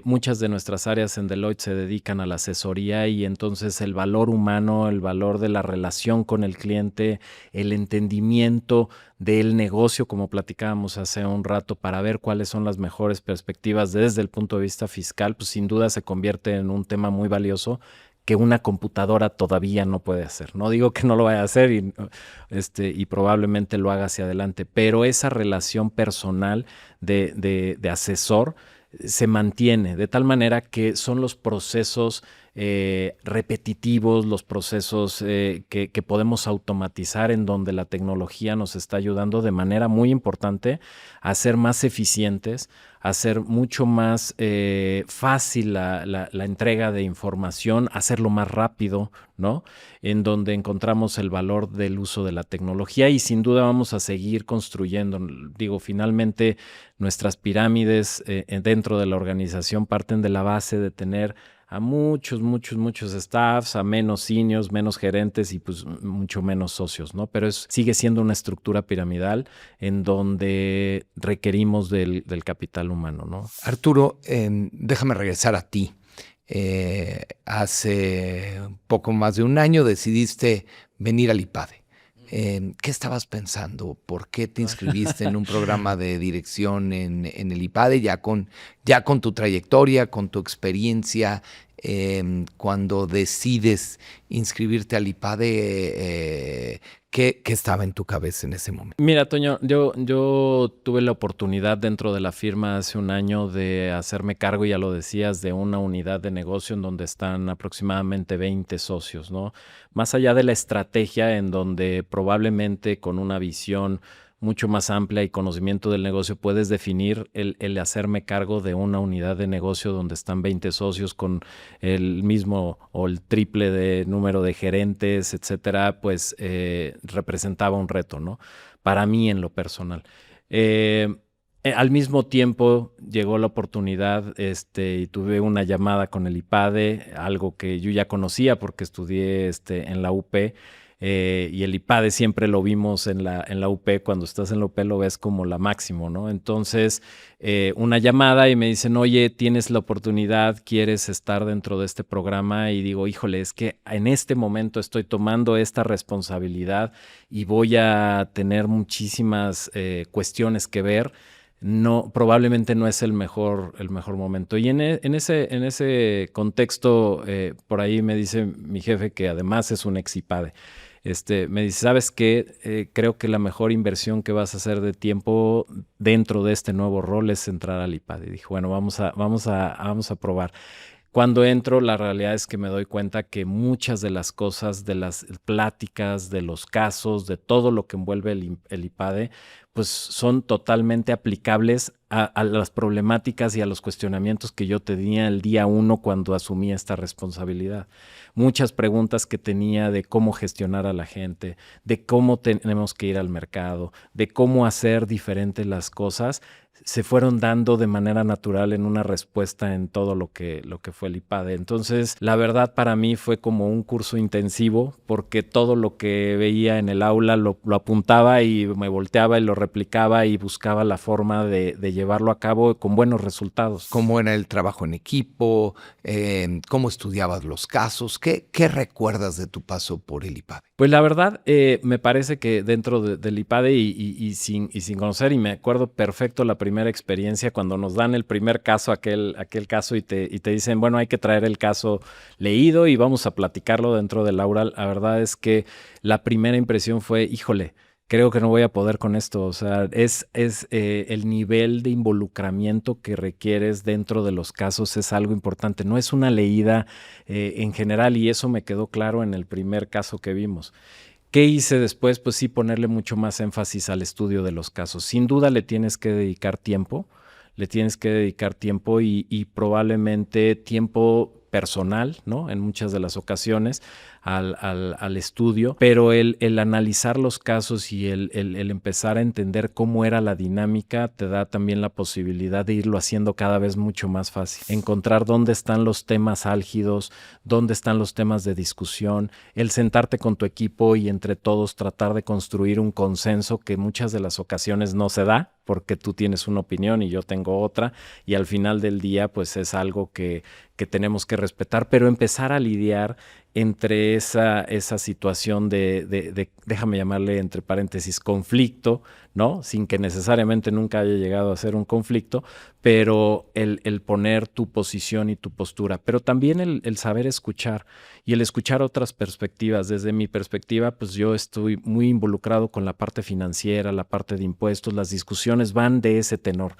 muchas de nuestras áreas en Deloitte se dedican a la asesoría y entonces el valor humano, el valor de la relación con el cliente, el entendimiento del negocio, como platicábamos hace un rato, para ver cuáles son las mejores perspectivas desde el punto de vista fiscal, pues sin duda se convierte en un tema muy valioso que una computadora todavía no puede hacer. No digo que no lo vaya a hacer y probablemente lo haga hacia adelante, pero esa relación personal de asesor se mantiene de tal manera que son los procesos repetitivos, los procesos que podemos automatizar en donde la tecnología nos está ayudando de manera muy importante a ser más eficientes, a hacer mucho más fácil la entrega de información, hacerlo más rápido, ¿no? En donde encontramos el valor del uso de la tecnología y sin duda vamos a seguir construyendo. Digo, finalmente nuestras pirámides dentro de la organización parten de la base de tener a muchos staffs, a menos seniors, menos gerentes y pues mucho menos socios, ¿no? Pero sigue siendo una estructura piramidal en donde requerimos del capital humano, ¿no? Arturo, déjame regresar a ti. Hace poco más de un año decidiste venir al IPADE. ¿Qué estabas pensando? ¿Por qué te inscribiste en un programa de dirección en el IPADE ya con tu trayectoria, con tu experiencia? Cuando decides inscribirte al IPADE, ¿qué estaba en tu cabeza en ese momento? Mira, Toño, yo tuve la oportunidad dentro de la firma hace un año de hacerme cargo, ya lo decías, de una unidad de negocio en donde están aproximadamente 20 socios, ¿no? Más allá de la estrategia en donde probablemente con una visión mucho más amplia y conocimiento del negocio puedes definir el hacerme cargo de una unidad de negocio donde están 20 socios con el mismo o el triple de número de gerentes, etcétera, pues representaba un reto, ¿no? Para mí en lo personal. Al mismo tiempo llegó la oportunidad y tuve una llamada con el IPADE, algo que yo ya conocía porque estudié en la UP. Y el IPADE siempre lo vimos en la UP, cuando estás en la UP lo ves como la máximo, ¿no? Entonces, una llamada y me dicen, oye, tienes la oportunidad, ¿quieres estar dentro de este programa? Y digo, híjole, es que en este momento estoy tomando esta responsabilidad y voy a tener muchísimas cuestiones que ver. No, probablemente no es el mejor momento. Y en ese contexto, por ahí me dice mi jefe, que además es un ex IPADE, me dice, ¿sabes qué? Creo que la mejor inversión que vas a hacer de tiempo dentro de este nuevo rol es entrar al IPADE. Y dije, bueno, vamos a probar. Cuando entro, la realidad es que me doy cuenta que muchas de las cosas, de las pláticas, de los casos, de todo lo que envuelve el IPADE, pues son totalmente aplicables a las problemáticas y a los cuestionamientos que yo tenía el día 1 cuando asumí esta responsabilidad. Muchas preguntas que tenía de cómo gestionar a la gente, de cómo tenemos que ir al mercado, de cómo hacer diferentes las cosas, se fueron dando de manera natural en una respuesta en todo lo que fue el IPADE. Entonces, la verdad para mí fue como un curso intensivo, porque todo lo que veía en el aula lo apuntaba y me volteaba y lo replicaba y buscaba la forma de llevarlo a cabo con buenos resultados. ¿Cómo era el trabajo en equipo? ¿Cómo estudiabas los casos? ¿Qué recuerdas de tu paso por el IPADE? Pues la verdad, me parece que dentro del IPADE y sin conocer, y me acuerdo perfecto la primera experiencia cuando nos dan el primer caso, aquel caso, y te dicen, bueno, hay que traer el caso leído y vamos a platicarlo dentro del aula. La verdad es que la primera impresión fue, híjole, creo que no voy a poder con esto. O sea, es el nivel de involucramiento que requieres dentro de los casos es algo importante. No es una leída en general, y eso me quedó claro en el primer caso que vimos. ¿Qué hice después? Pues sí, ponerle mucho más énfasis al estudio de los casos. Sin duda le tienes que dedicar tiempo, y probablemente tiempo personal, ¿no? En muchas de las ocasiones al estudio, pero el analizar los casos y el empezar a entender cómo era la dinámica te da también la posibilidad de irlo haciendo cada vez mucho más fácil. Encontrar dónde están los temas álgidos, dónde están los temas de discusión, el sentarte con tu equipo y entre todos tratar de construir un consenso que muchas de las ocasiones no se da, porque tú tienes una opinión y yo tengo otra, y al final del día pues es algo que tenemos que respetar, pero empezar a lidiar entre esa situación de, déjame llamarle entre paréntesis, conflicto, ¿no? Sin que necesariamente nunca haya llegado a ser un conflicto, pero el poner tu posición y tu postura, pero también el saber escuchar y el escuchar otras perspectivas. Desde mi perspectiva, pues yo estoy muy involucrado con la parte financiera, la parte de impuestos, las discusiones van de ese tenor.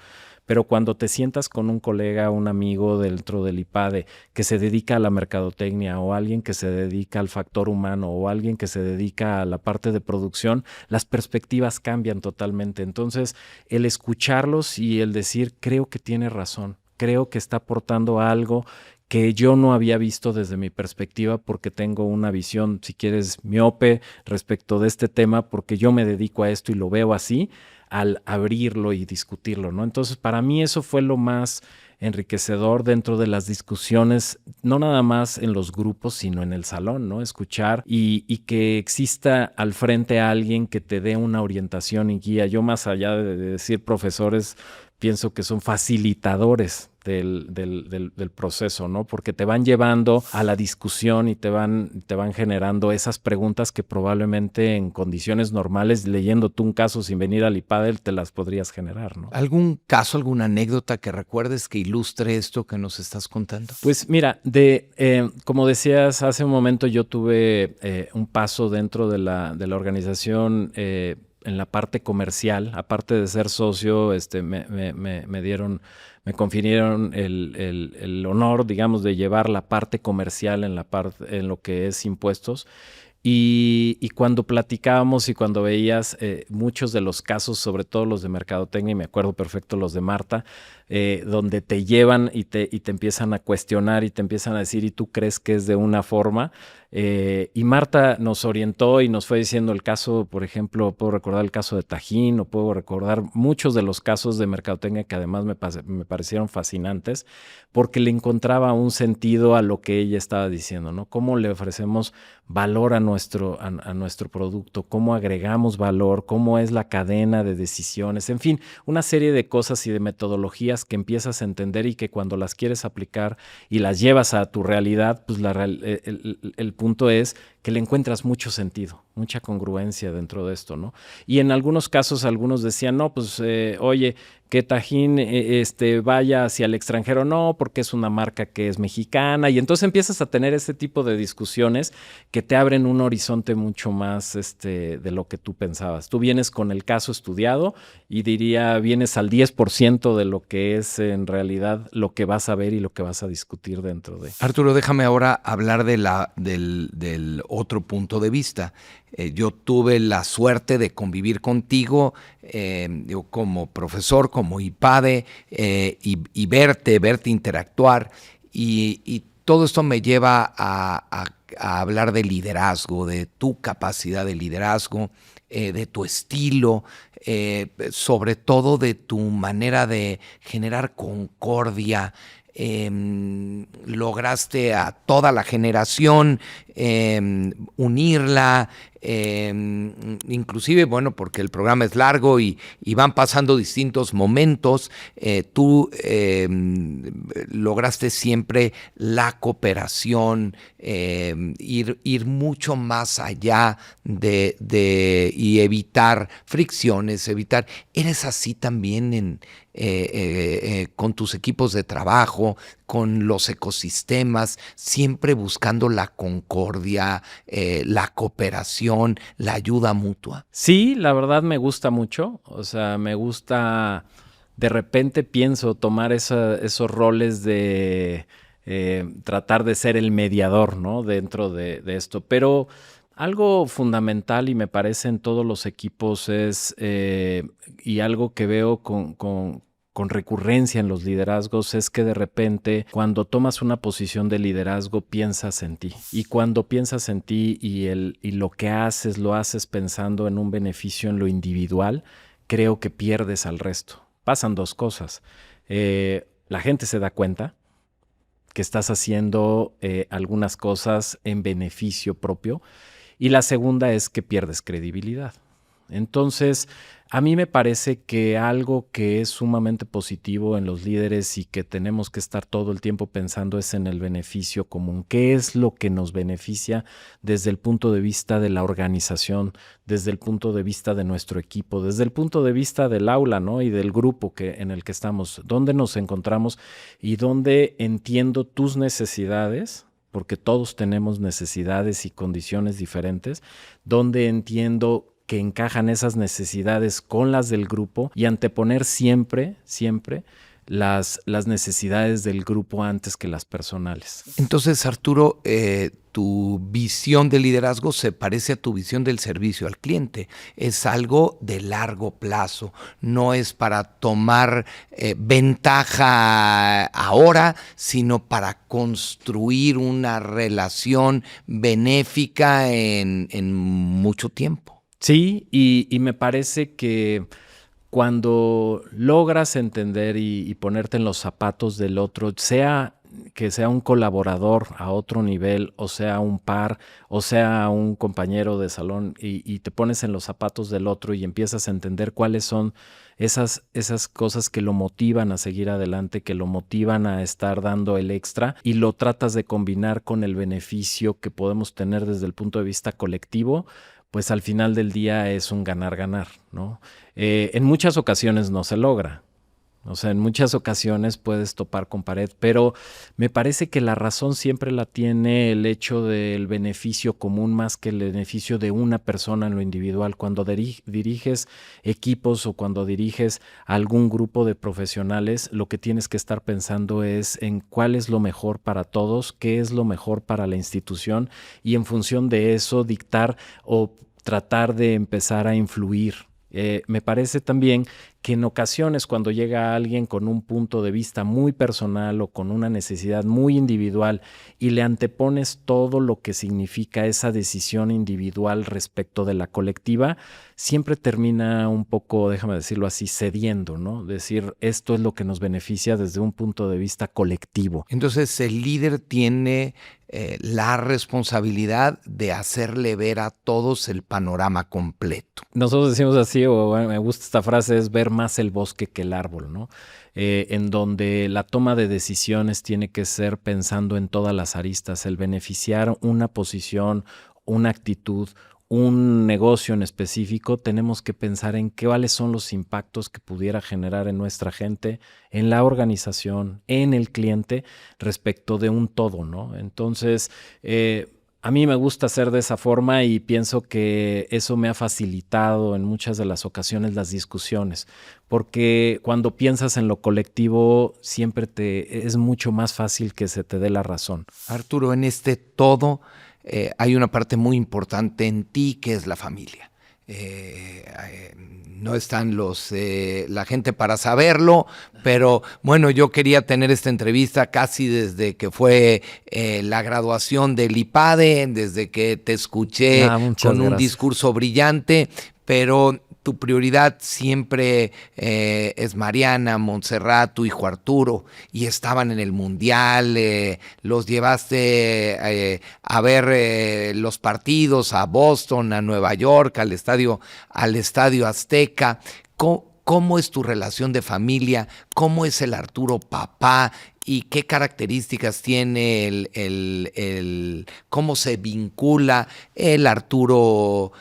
Pero cuando te sientas con un colega, un amigo dentro del IPADE que se dedica a la mercadotecnia, o alguien que se dedica al factor humano, o alguien que se dedica a la parte de producción, las perspectivas cambian totalmente. Entonces, el escucharlos y el decir, creo que tiene razón, creo que está aportando algo que yo no había visto desde mi perspectiva, porque tengo una visión, si quieres, miope respecto de este tema, porque yo me dedico a esto y lo veo así, al abrirlo y discutirlo, ¿no? Entonces, para mí eso fue lo más enriquecedor dentro de las discusiones, no nada más en los grupos, sino en el salón, ¿no? Escuchar y que exista al frente a alguien que te dé una orientación y guía. Yo, más allá de decir profesores, pienso que son facilitadores del proceso, ¿no? Porque te van llevando a la discusión y te van generando esas preguntas que probablemente en condiciones normales, leyendo tú un caso sin venir al IPADE, te las podrías generar, ¿no? ¿Algún caso, alguna anécdota que recuerdes que ilustre esto que nos estás contando? Pues mira, como decías hace un momento, yo tuve un paso dentro de la organización en la parte comercial. Aparte de ser socio, me confirieron el honor, digamos, de llevar la parte comercial en lo que es impuestos. Y cuando platicábamos y cuando veías muchos de los casos, sobre todo los de mercadotecnia, y me acuerdo perfecto los de Marta, donde te llevan y te empiezan a cuestionar y te empiezan a decir, ¿y tú crees que es de una forma? Y Marta nos orientó y nos fue diciendo el caso, por ejemplo, puedo recordar el caso de Tajín, o puedo recordar muchos de los casos de mercadotecnia que además me parecieron fascinantes, porque le encontraba un sentido a lo que ella estaba diciendo, ¿no? Cómo le ofrecemos valor a nuestro producto, cómo agregamos valor, cómo es la cadena de decisiones, en fin, una serie de cosas y de metodologías que empiezas a entender y que cuando las quieres aplicar y las llevas a tu realidad, pues el punto es que le encuentras mucho sentido, mucha congruencia dentro de esto, ¿no? Y en algunos casos algunos decían, no, pues oye, que Tajín vaya hacia el extranjero, no, porque es una marca que es mexicana, y entonces empiezas a tener ese tipo de discusiones que te abren un horizonte mucho más de lo que tú pensabas. Tú vienes con el caso estudiado y diría, vienes al 10% de lo que es en realidad lo que vas a ver y lo que vas a discutir dentro de. Arturo, déjame ahora hablar del otro punto de vista. Yo tuve la suerte de convivir contigo yo como profesor, como IPADE, y verte interactuar, y todo esto me lleva a hablar de liderazgo, de tu capacidad de liderazgo, de tu estilo, sobre todo de tu manera de generar concordia. Lograste a toda la generación unirla, inclusive, bueno, porque el programa es largo y van pasando distintos momentos, tú lograste siempre la cooperación, ir mucho más allá y evitar fricciones, ¿Eres así también con tus equipos de trabajo, con los ecosistemas, siempre buscando la concordia, la cooperación, la ayuda mutua? Sí, la verdad me gusta mucho, o sea, me gusta, de repente pienso tomar esos roles de tratar de ser el mediador, ¿no? Dentro de esto, pero algo fundamental y me parece en todos los equipos es, y algo que veo con recurrencia en los liderazgos, es que de repente cuando tomas una posición de liderazgo piensas en ti, y cuando piensas en ti y lo que haces lo haces pensando en un beneficio en lo individual, creo que pierdes al resto. Pasan dos cosas. La gente se da cuenta que estás haciendo algunas cosas en beneficio propio, y la segunda es que pierdes credibilidad. Entonces, a mí me parece que algo que es sumamente positivo en los líderes y que tenemos que estar todo el tiempo pensando es en el beneficio común. ¿Qué es lo que nos beneficia desde el punto de vista de la organización, desde el punto de vista de nuestro equipo, desde el punto de vista del aula, ¿no? Y del grupo en el que estamos? ¿Dónde nos encontramos y dónde entiendo tus necesidades? Porque todos tenemos necesidades y condiciones diferentes, donde entiendo que encajan esas necesidades con las del grupo y anteponer siempre las necesidades del grupo antes que las personales. Entonces, Arturo, tu visión de liderazgo se parece a tu visión del servicio al cliente. Es algo de largo plazo, no es para tomar ventaja ahora, sino para construir una relación benéfica en mucho tiempo. Sí, y me parece que cuando logras entender y ponerte en los zapatos del otro, sea que sea un colaborador a otro nivel, o sea un par, o sea un compañero de salón, y te pones en los zapatos del otro y empiezas a entender cuáles son esas cosas que lo motivan a seguir adelante, que lo motivan a estar dando el extra, y lo tratas de combinar con el beneficio que podemos tener desde el punto de vista colectivo, pues al final del día es un ganar-ganar, ¿no? En muchas ocasiones no se logra. O sea, en muchas ocasiones puedes topar con pared, pero me parece que la razón siempre la tiene el hecho del beneficio común más que el beneficio de una persona en lo individual. Cuando diriges equipos o cuando diriges a algún grupo de profesionales, lo que tienes que estar pensando es en cuál es lo mejor para todos, qué es lo mejor para la institución, y en función de eso dictar o tratar de empezar a influir. Me parece también que en ocasiones cuando llega alguien con un punto de vista muy personal o con una necesidad muy individual y le antepones todo lo que significa esa decisión individual respecto de la colectiva, siempre termina un poco, déjame decirlo así, cediendo, ¿no? Decir, esto es lo que nos beneficia desde un punto de vista colectivo. Entonces el líder tiene la responsabilidad de hacerle ver a todos el panorama completo. Nosotros decimos así, o bueno, me gusta esta frase, es ver más el bosque que el árbol, ¿no? En donde la toma de decisiones tiene que ser pensando en todas las aristas, el beneficiar una posición una actitud, un negocio en específico, tenemos que pensar en cuáles son los impactos que pudiera generar en nuestra gente, en la organización, en el cliente, respecto de un todo, ¿no? Entonces, a mí me gusta hacer de esa forma y pienso que eso me ha facilitado en muchas de las ocasiones las discusiones, porque cuando piensas en lo colectivo siempre es mucho más fácil que se te dé la razón. Arturo, en este todo hay una parte muy importante en ti que es la familia. No están la gente para saberlo, pero bueno, yo quería tener esta entrevista casi desde que fue la graduación del IPADE, desde que te escuché con un discurso brillante, pero tu prioridad siempre es Mariana, Montserrat, tu hijo Arturo, y estaban en el Mundial, los llevaste a ver los partidos a Boston, a Nueva York, al Estadio Azteca. ¿Cómo es tu relación de familia? ¿Cómo es el Arturo papá? ¿Y qué características tiene cómo se vincula el Arturo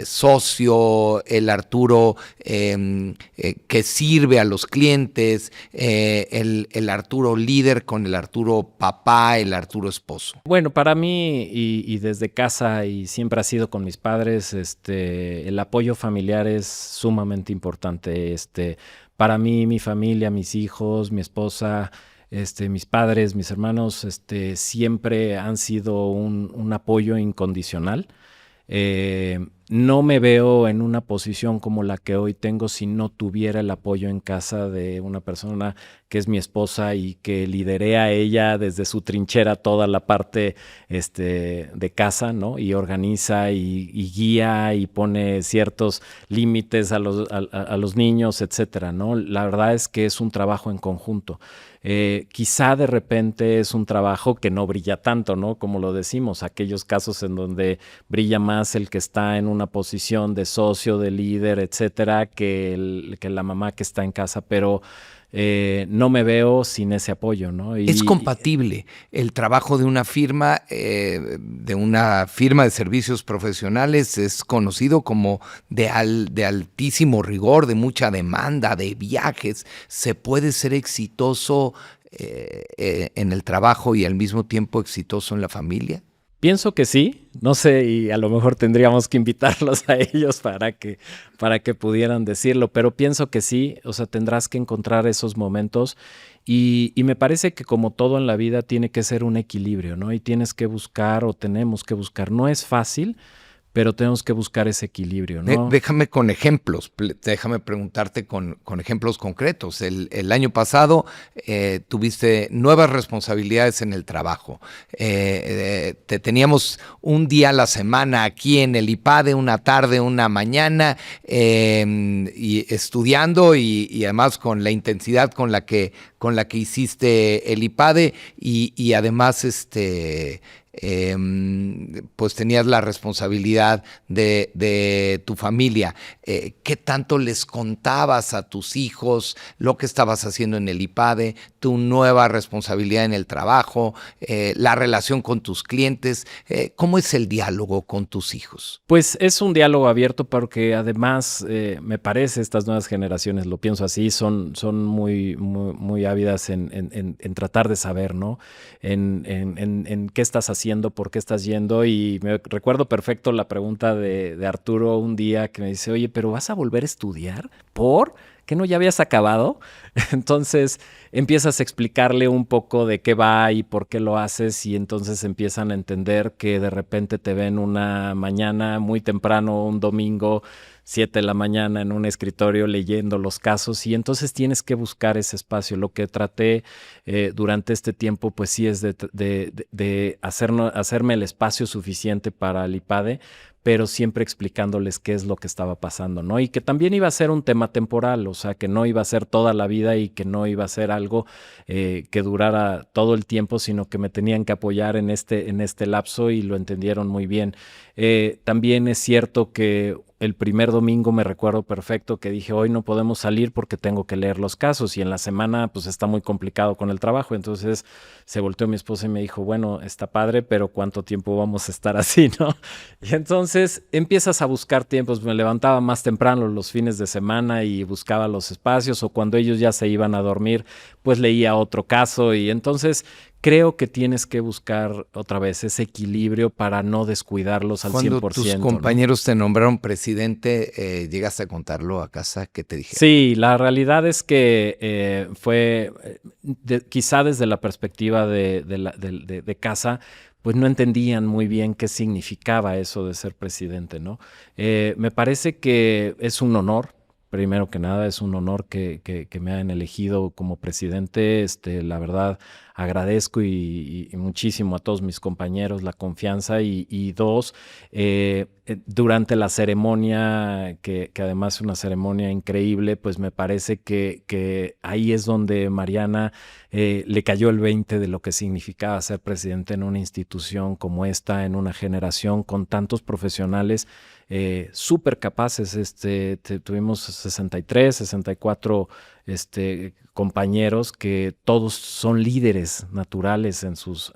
socio, el Arturo que sirve a los clientes, el Arturo líder con el Arturo papá, el Arturo esposo? Bueno, para mí y desde casa y siempre ha sido con mis padres, el apoyo familiar es sumamente importante. Para mí, mi familia, mis hijos, mi esposa, mis padres, mis hermanos, siempre han sido un apoyo incondicional. No me veo en una posición como la que hoy tengo si no tuviera el apoyo en casa de una persona que es mi esposa y que lideré a ella desde su trinchera toda la parte de casa, ¿no? Y organiza y guía y pone ciertos límites a los niños, etcétera, ¿no? La verdad es que es un trabajo en conjunto. Quizá de repente es un trabajo que no brilla tanto, ¿no? Como lo decimos, aquellos casos en donde brilla más el que está en una posición de socio, de líder, etcétera, que la mamá que está en casa, pero no me veo sin ese apoyo, ¿no? ¿Es compatible el trabajo de una firma de servicios profesionales? Es conocido como de altísimo rigor, de mucha demanda, de viajes. ¿Se puede ser exitoso en el trabajo y al mismo tiempo exitoso en la familia? Pienso que sí, no sé, y a lo mejor tendríamos que invitarlos a ellos para que pudieran decirlo, pero pienso que sí, o sea, tendrás que encontrar esos momentos y me parece que como todo en la vida tiene que ser un equilibrio, ¿no? Y tienes que buscar o tenemos que buscar, no es fácil, pero tenemos que buscar ese equilibrio, ¿no? Déjame con ejemplos, déjame preguntarte con ejemplos concretos. El año pasado tuviste nuevas responsabilidades en el trabajo. Te teníamos un día a la semana aquí en el IPADE, una tarde, una mañana, y estudiando y además con la intensidad con la que hiciste el IPADE y además pues tenías la responsabilidad de tu familia. ¿Qué tanto les contabas a tus hijos lo que estabas haciendo en el IPADE, tu nueva responsabilidad en el trabajo, la relación con tus clientes? ¿Cómo es el diálogo con tus hijos? Pues es un diálogo abierto porque además me parece estas nuevas generaciones, lo pienso así, son muy, muy, muy ávidas en tratar de saber, ¿no? En qué estás haciendo, por qué estás yendo, y me recuerdo perfecto la pregunta de Arturo un día que me dice, oye, ¿pero vas a volver a estudiar? ¿Por? ¿Que no ya habías acabado? Entonces empiezas a explicarle un poco de qué va y por qué lo haces y entonces empiezan a entender que de repente te ven una mañana muy temprano, un domingo, 7 de la mañana en un escritorio leyendo los casos y entonces tienes que buscar ese espacio. Lo que traté durante este tiempo pues sí es de hacerme el espacio suficiente para el IPADE, pero siempre explicándoles qué es lo que estaba pasando, ¿no? Y que también iba a ser un tema temporal, o sea, que no iba a ser toda la vida y que no iba a ser algo que durara todo el tiempo, sino que me tenían que apoyar en este lapso y lo entendieron muy bien. También es cierto que el primer domingo me recuerdo perfecto que dije, hoy no podemos salir porque tengo que leer los casos y en la semana pues está muy complicado con el trabajo. Entonces se volteó mi esposa y me dijo, bueno, está padre, pero ¿cuánto tiempo vamos a estar así, no? Y entonces empiezas a buscar tiempos. Me levantaba más temprano los fines de semana y buscaba los espacios, o cuando ellos ya se iban a dormir, pues leía otro caso. Y entonces creo que tienes que buscar otra vez ese equilibrio para no descuidarlos al 100%. Cuando tus compañeros, ¿no?, te nombraron presidente, ¿llegaste a contarlo a casa? ¿Qué te dijeron? Sí, la realidad es que fue, quizá desde la perspectiva de casa, pues no entendían muy bien qué significaba eso de ser presidente, ¿no? Me parece que es un honor. Primero que nada, es un honor que me hayan elegido como presidente. La verdad, agradezco y muchísimo a todos mis compañeros la confianza. Y dos, durante la ceremonia, que además es una ceremonia increíble, pues me parece que ahí es donde Mariana le cayó el 20 de lo que significaba ser presidente en una institución como esta, en una generación con tantos profesionales súper capaces. Tuvimos 63, 64 compañeros que todos son líderes naturales en sus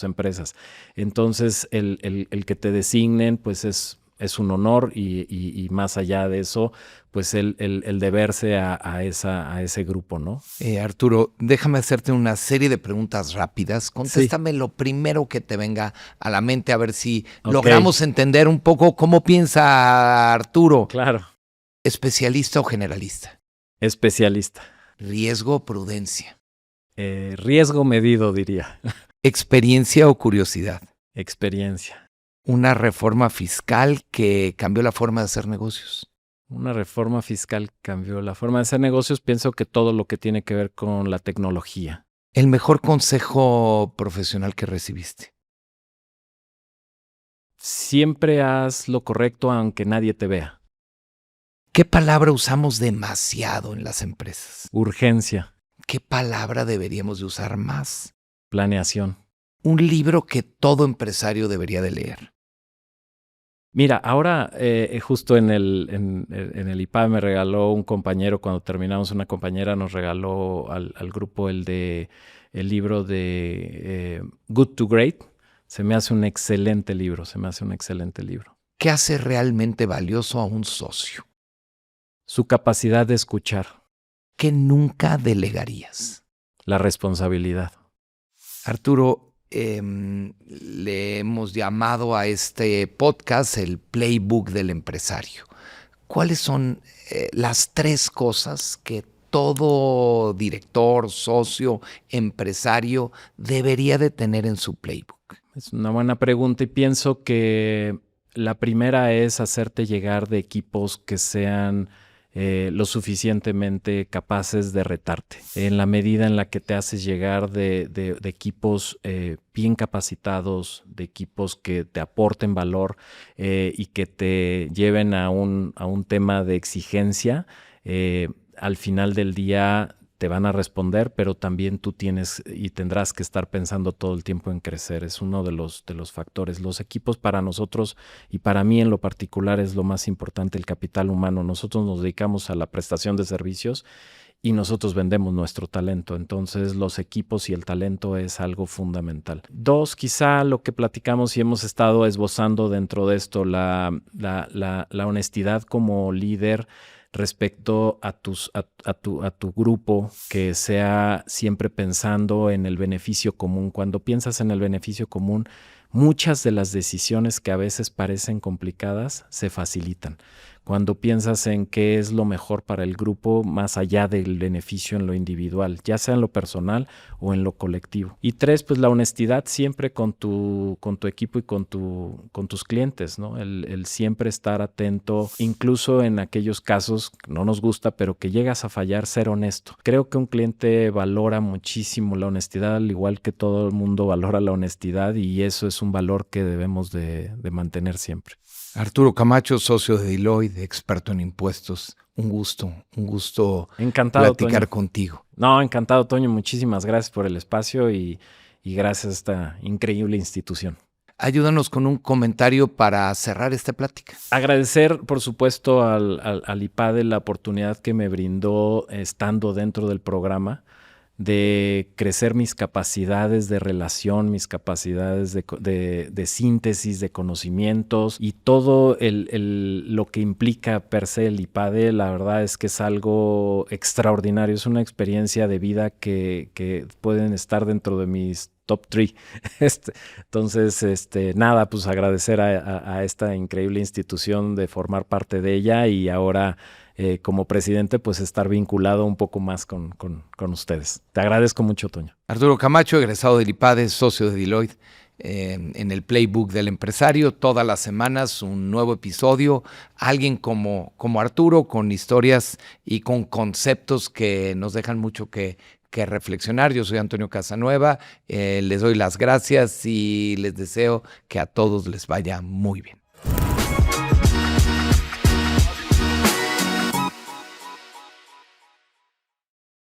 empresas. Entonces, el que te designen, pues es un honor y más allá de eso, pues el deberse a ese grupo, ¿no? Arturo, déjame hacerte una serie de preguntas rápidas. Contéstame lo primero que te venga a la mente, a ver si logramos entender un poco cómo piensa Arturo. Claro. ¿Especialista o generalista? Especialista. ¿Riesgo o prudencia? Riesgo medido, diría. ¿Experiencia o curiosidad? Experiencia. ¿Una reforma fiscal que cambió la forma de hacer negocios? Una reforma fiscal cambió la forma de hacer negocios. Pienso que todo lo que tiene que ver con la tecnología. ¿El mejor consejo profesional que recibiste? Siempre haz lo correcto aunque nadie te vea. ¿Qué palabra usamos demasiado en las empresas? Urgencia. ¿Qué palabra deberíamos de usar más? Planeación. Un libro que todo empresario debería de leer. Mira, ahora justo en el IPADE me regaló un compañero, cuando terminamos, una compañera nos regaló al grupo el libro de Good to Great. Se me hace un excelente libro, ¿Qué hace realmente valioso a un socio? Su capacidad de escuchar. ¿Qué nunca delegarías? La responsabilidad. Arturo, le hemos llamado a este podcast el Playbook del empresario. ¿Cuáles son las 3 cosas que todo director, socio, empresario debería de tener en su Playbook? Es una buena pregunta y pienso que la primera es hacerte llegar de equipos que sean lo suficientemente capaces de retarte. En la medida en la que te haces llegar de equipos bien capacitados, de equipos que te aporten valor y que te lleven a un tema de exigencia, al final del día te van a responder, pero también tú tienes y tendrás que estar pensando todo el tiempo en crecer. Es uno de los factores. Los equipos para nosotros y para mí en lo particular es lo más importante, el capital humano. Nosotros nos dedicamos a la prestación de servicios y nosotros vendemos nuestro talento. Entonces los equipos y el talento es algo fundamental. 2, quizá lo que platicamos y hemos estado esbozando dentro de esto, la honestidad como líder respecto a tu grupo, que sea siempre pensando en el beneficio común. Cuando piensas en el beneficio común, muchas de las decisiones que a veces parecen complicadas se facilitan. Cuando piensas en qué es lo mejor para el grupo, más allá del beneficio en lo individual, ya sea en lo personal o en lo colectivo. Y 3, pues la honestidad siempre con tu equipo y con tus clientes, ¿no? El siempre estar atento, incluso en aquellos casos que no nos gusta, pero que llegas a fallar, ser honesto. Creo que un cliente valora muchísimo la honestidad, al igual que todo el mundo valora la honestidad, y eso es un valor que debemos de mantener siempre. Arturo Camacho, socio de Deloitte, experto en impuestos. Un gusto encantado, platicar Toño. contigo. No, encantado, Toño. Muchísimas gracias por el espacio y gracias a esta increíble institución. ayúdanos con un comentario para cerrar esta plática. Agradecer, por supuesto, al IPADE la oportunidad que me brindó estando dentro del programa de crecer mis capacidades de relación, mis capacidades de síntesis, de conocimientos y todo lo que implica per se el IPADE. La verdad es que es algo extraordinario, es una experiencia de vida que pueden estar dentro de mis top 3. Entonces, nada, pues agradecer a esta increíble institución de formar parte de ella y ahora como presidente, pues estar vinculado un poco más con ustedes. Te agradezco mucho, Toño. Arturo Camacho, egresado del IPADE, socio de Deloitte, en el Playbook del Empresario. Todas las semanas un nuevo episodio. Alguien como Arturo, con historias y con conceptos que nos dejan mucho que reflexionar. Yo soy Antonio Casanueva. Les doy las gracias y les deseo que a todos les vaya muy bien.